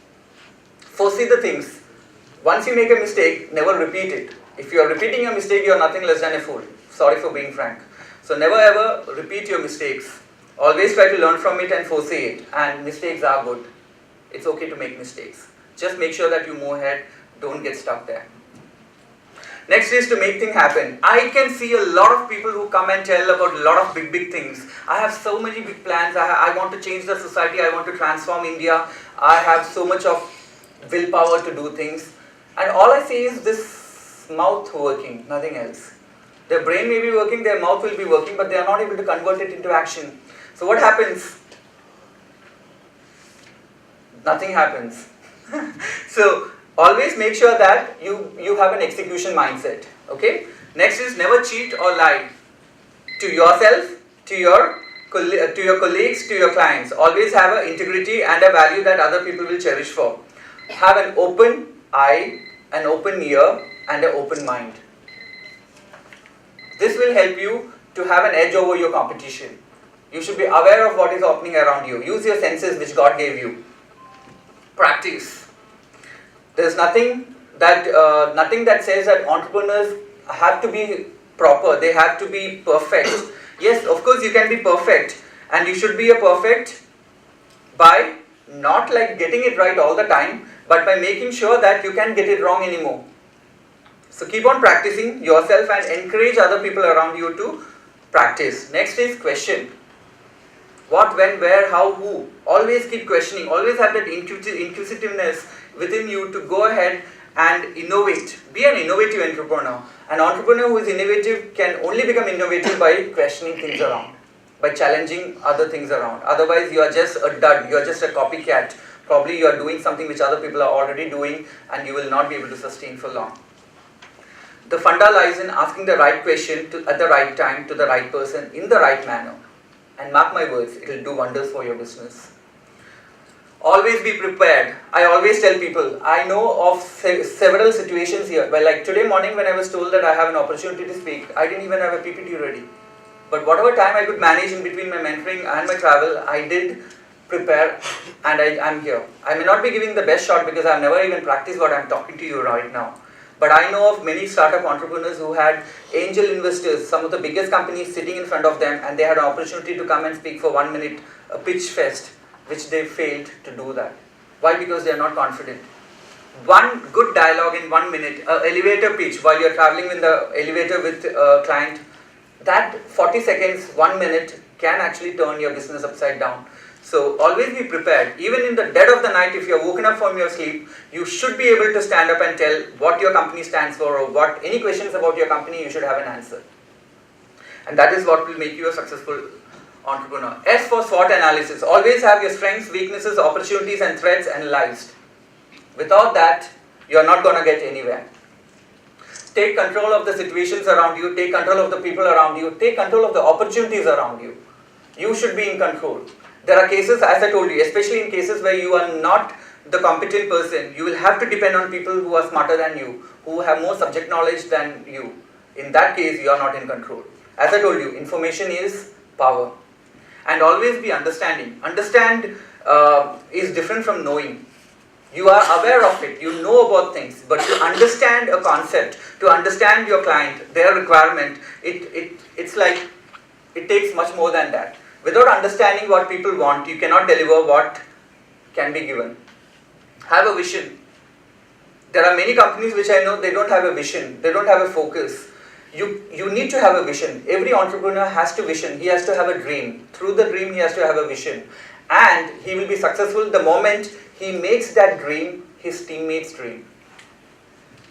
Foresee the things. Once you make a mistake, never repeat it. If you are repeating a mistake, you are nothing less than a fool. Sorry for being frank. So never ever repeat your mistakes. Always try to learn from it and foresee it. And mistakes are good. It's okay to make mistakes. Just make sure that you move ahead, don't get stuck there. Next is to make things happen. I can see a lot of people who come and tell about a lot of big things. I have so many big plans. I want to change the society. I want to transform India. I have so much of willpower to do things. And all I see is this mouth working, nothing else. Their brain may be working, their mouth will be working, but they are not able to convert it into action. So what happens? Nothing happens. So always make sure that you have an execution mindset. Okay? Next is never cheat or lie to yourself, to your colleagues, to your clients. Always have an integrity and a value that other people will cherish for. Have an open eye, an open ear, and an open mind. This will help you to have an edge over your competition. You should be aware of what is happening around you. Use your senses which God gave you. Practice. There is nothing that says that entrepreneurs have to be proper. They have to be perfect. Yes, of course you can be perfect, and you should be a perfect by not like getting it right all the time, but by making sure that you can't get it wrong anymore. So keep on practicing yourself and encourage other people around you to practice. Next is question. What, when, where, how, who. Always keep questioning. Always have that inquisitiveness within you to go ahead and innovate. Be an innovative entrepreneur. An entrepreneur who is innovative can only become innovative by questioning things around, by challenging other things around. Otherwise, you are just a dud, you are just a copycat. Probably you are doing something which other people are already doing, and you will not be able to sustain for long. The funda lies in asking the right question at the right time to the right person in the right manner. And mark my words, it will do wonders for your business. Always be prepared. I always tell people, I know of several situations here where, like today morning when I was told that I have an opportunity to speak, I didn't even have a PPT ready. But whatever time I could manage in between my mentoring and my travel, I did prepare, and I'm here. I may not be giving the best shot because I've never even practiced what I'm talking to you right now. But I know of many startup entrepreneurs who had angel investors, some of the biggest companies sitting in front of them, and they had an opportunity to come and speak for 1 minute, a pitch fest, which they failed to do that. Why? Because they are not confident. One good dialogue in 1 minute, elevator pitch while you're traveling in the elevator with a client, that 40 seconds, 1 minute can actually turn your business upside down. So always be prepared. Even in the dead of the night, if you're woken up from your sleep, you should be able to stand up and tell what your company stands for, or what any questions about your company, you should have an answer. And that is what will make you a successful entrepreneur. S for SWOT analysis. Always have your strengths, weaknesses, opportunities and threats analyzed. Without that, you are not going to get anywhere. Take control of the situations around you, take control of the people around you, take control of the opportunities around you. You should be in control. There are cases, as I told you, especially in cases where you are not the competent person, you will have to depend on people who are smarter than you, who have more subject knowledge than you. In that case, you are not in control. As I told you, information is power. And always be understanding. Understand is different from knowing. You are aware of it, you know about things, but to understand a concept, to understand your client, their requirement, it's like, it takes much more than that. Without understanding what people want, you cannot deliver what can be given. Have a vision. There are many companies which I know, they don't have a vision, they don't have a focus. You need to have a vision. Every entrepreneur has to vision, he has to have a dream. Through the dream, he has to have a vision. And he will be successful the moment he makes that dream his teammate's dream.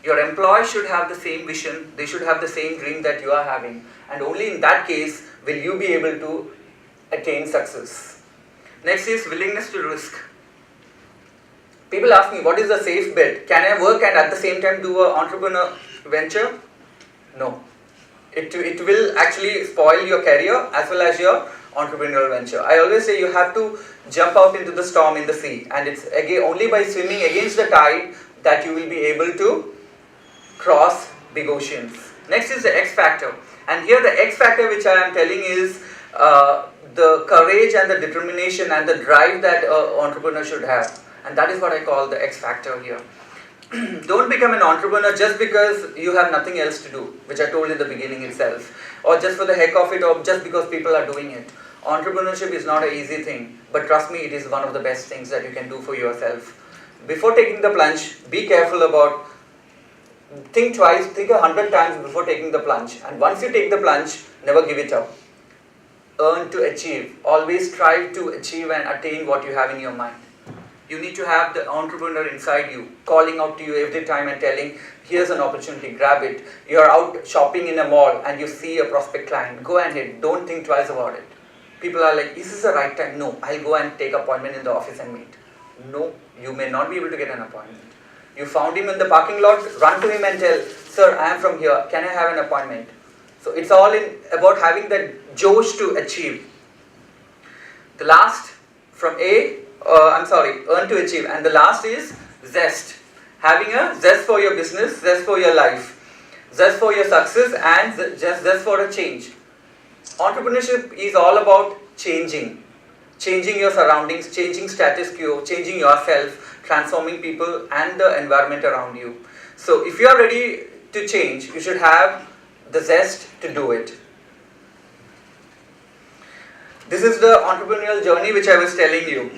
Your employees should have the same vision, they should have the same dream that you are having. And only in that case will you be able to attain success. Next is willingness to risk. People ask me, what is the safe bet? Can I work and at the same time do an entrepreneur venture? No. It will actually spoil your career as well as your entrepreneurial venture. I always say you have to jump out into the storm in the sea, and it's again only by swimming against the tide that you will be able to cross big oceans. Next is the X factor, and here the X factor which I am telling is the courage and the determination and the drive that an entrepreneur should have, and that is what I call the X factor here. Don't become an entrepreneur just because you have nothing else to do, which I told in the beginning itself, or just for the heck of it, or just because people are doing it. Entrepreneurship is not an easy thing, but trust me, it is one of the best things that you can do for yourself. Before taking the plunge, be careful about, think twice, think 100 times before taking the plunge, and once you take the plunge, never give it up. Earn to achieve. Always strive to achieve and attain what you have in your mind. You need to have the entrepreneur inside you, calling out to you every time and telling, here's an opportunity, grab it. You're out shopping in a mall and you see a prospect client, go ahead, don't think twice about it. People are like, is this the right time? No, I'll go and take appointment in the office and meet. No, you may not be able to get an appointment. You found him in the parking lot, run to him and tell, sir, I am from here, can I have an appointment? So it's all about having that josh to achieve. The last, from earn to achieve, and the last is zest. Having a zest for your business, zest for your life, zest for your success, and zest for a change. Entrepreneurship is all about changing your surroundings, changing status quo, changing yourself, transforming people and the environment around you. So if you are ready to change, you should have the zest to do it. This is the entrepreneurial journey which I was telling you.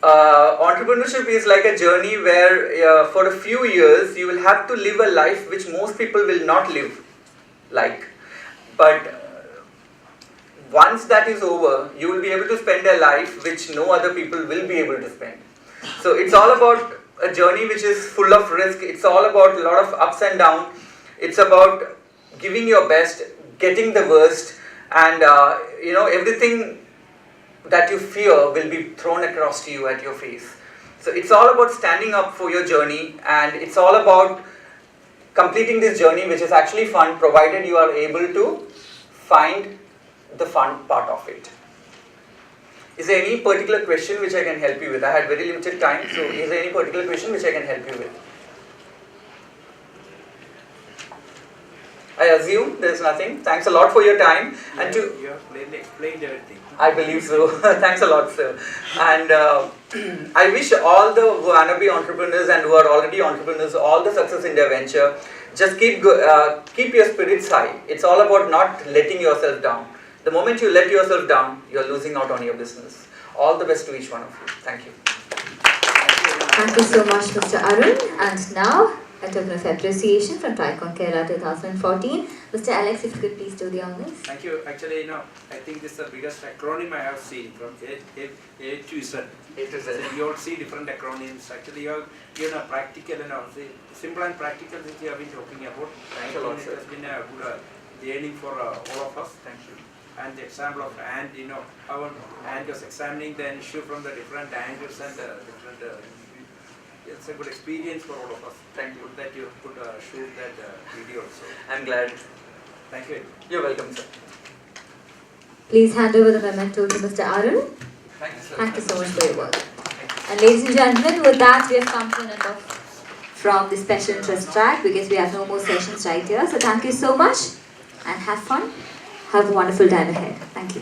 Entrepreneurship is like a journey where for a few years you will have to live a life which most people will not live like. But once that is over, you will be able to spend a life which no other people will be able to spend. So it's all about a journey which is full of risk. It's all about a lot of ups and downs. It's about giving your best, getting the worst, and everything that you fear will be thrown across to you at your face. So it's all about standing up for your journey, and it's all about completing this journey, which is actually fun, provided you are able to find the fun part of it. Is there any particular question which I can help you with? I had very limited time, so is there any particular question which I can help you with? I assume there's nothing. Thanks a lot for your time. You have explained everything. I believe so. Thanks a lot, sir. And I wish all the wannabe entrepreneurs and who are already entrepreneurs all the success in their venture. Just keep your spirits high. It's all about not letting yourself down. The moment you let yourself down, you're losing out on your business. All the best to each one of you. Thank you. Thank you so much, Mr. Arun. And now, a token of appreciation from Tricon Kerala 2014. Mr. Alex, if you could please do the honors. Thank you. Actually, I think this is the biggest acronym I have seen from A to Z. A to Z. You all see different acronyms. Actually, you have practical simple and practical things you have been talking about. Thank you a lot, sir. It has been a good learning for all of us. Thank you. And the example of Ant, how Ant was examining the issue from the different angles and different. It's a good experience for all of us. Thank you. That you could shoot that video also. I'm glad. Thank you. You're welcome, sir. Please hand over the memento to Mr. Arun. Thank you, sir. Thank you so much for your work. And ladies and gentlemen, with that we have come to an end of from the special interest track because we have no more sessions right here. So thank you so much and have fun. Have a wonderful time ahead. Thank you.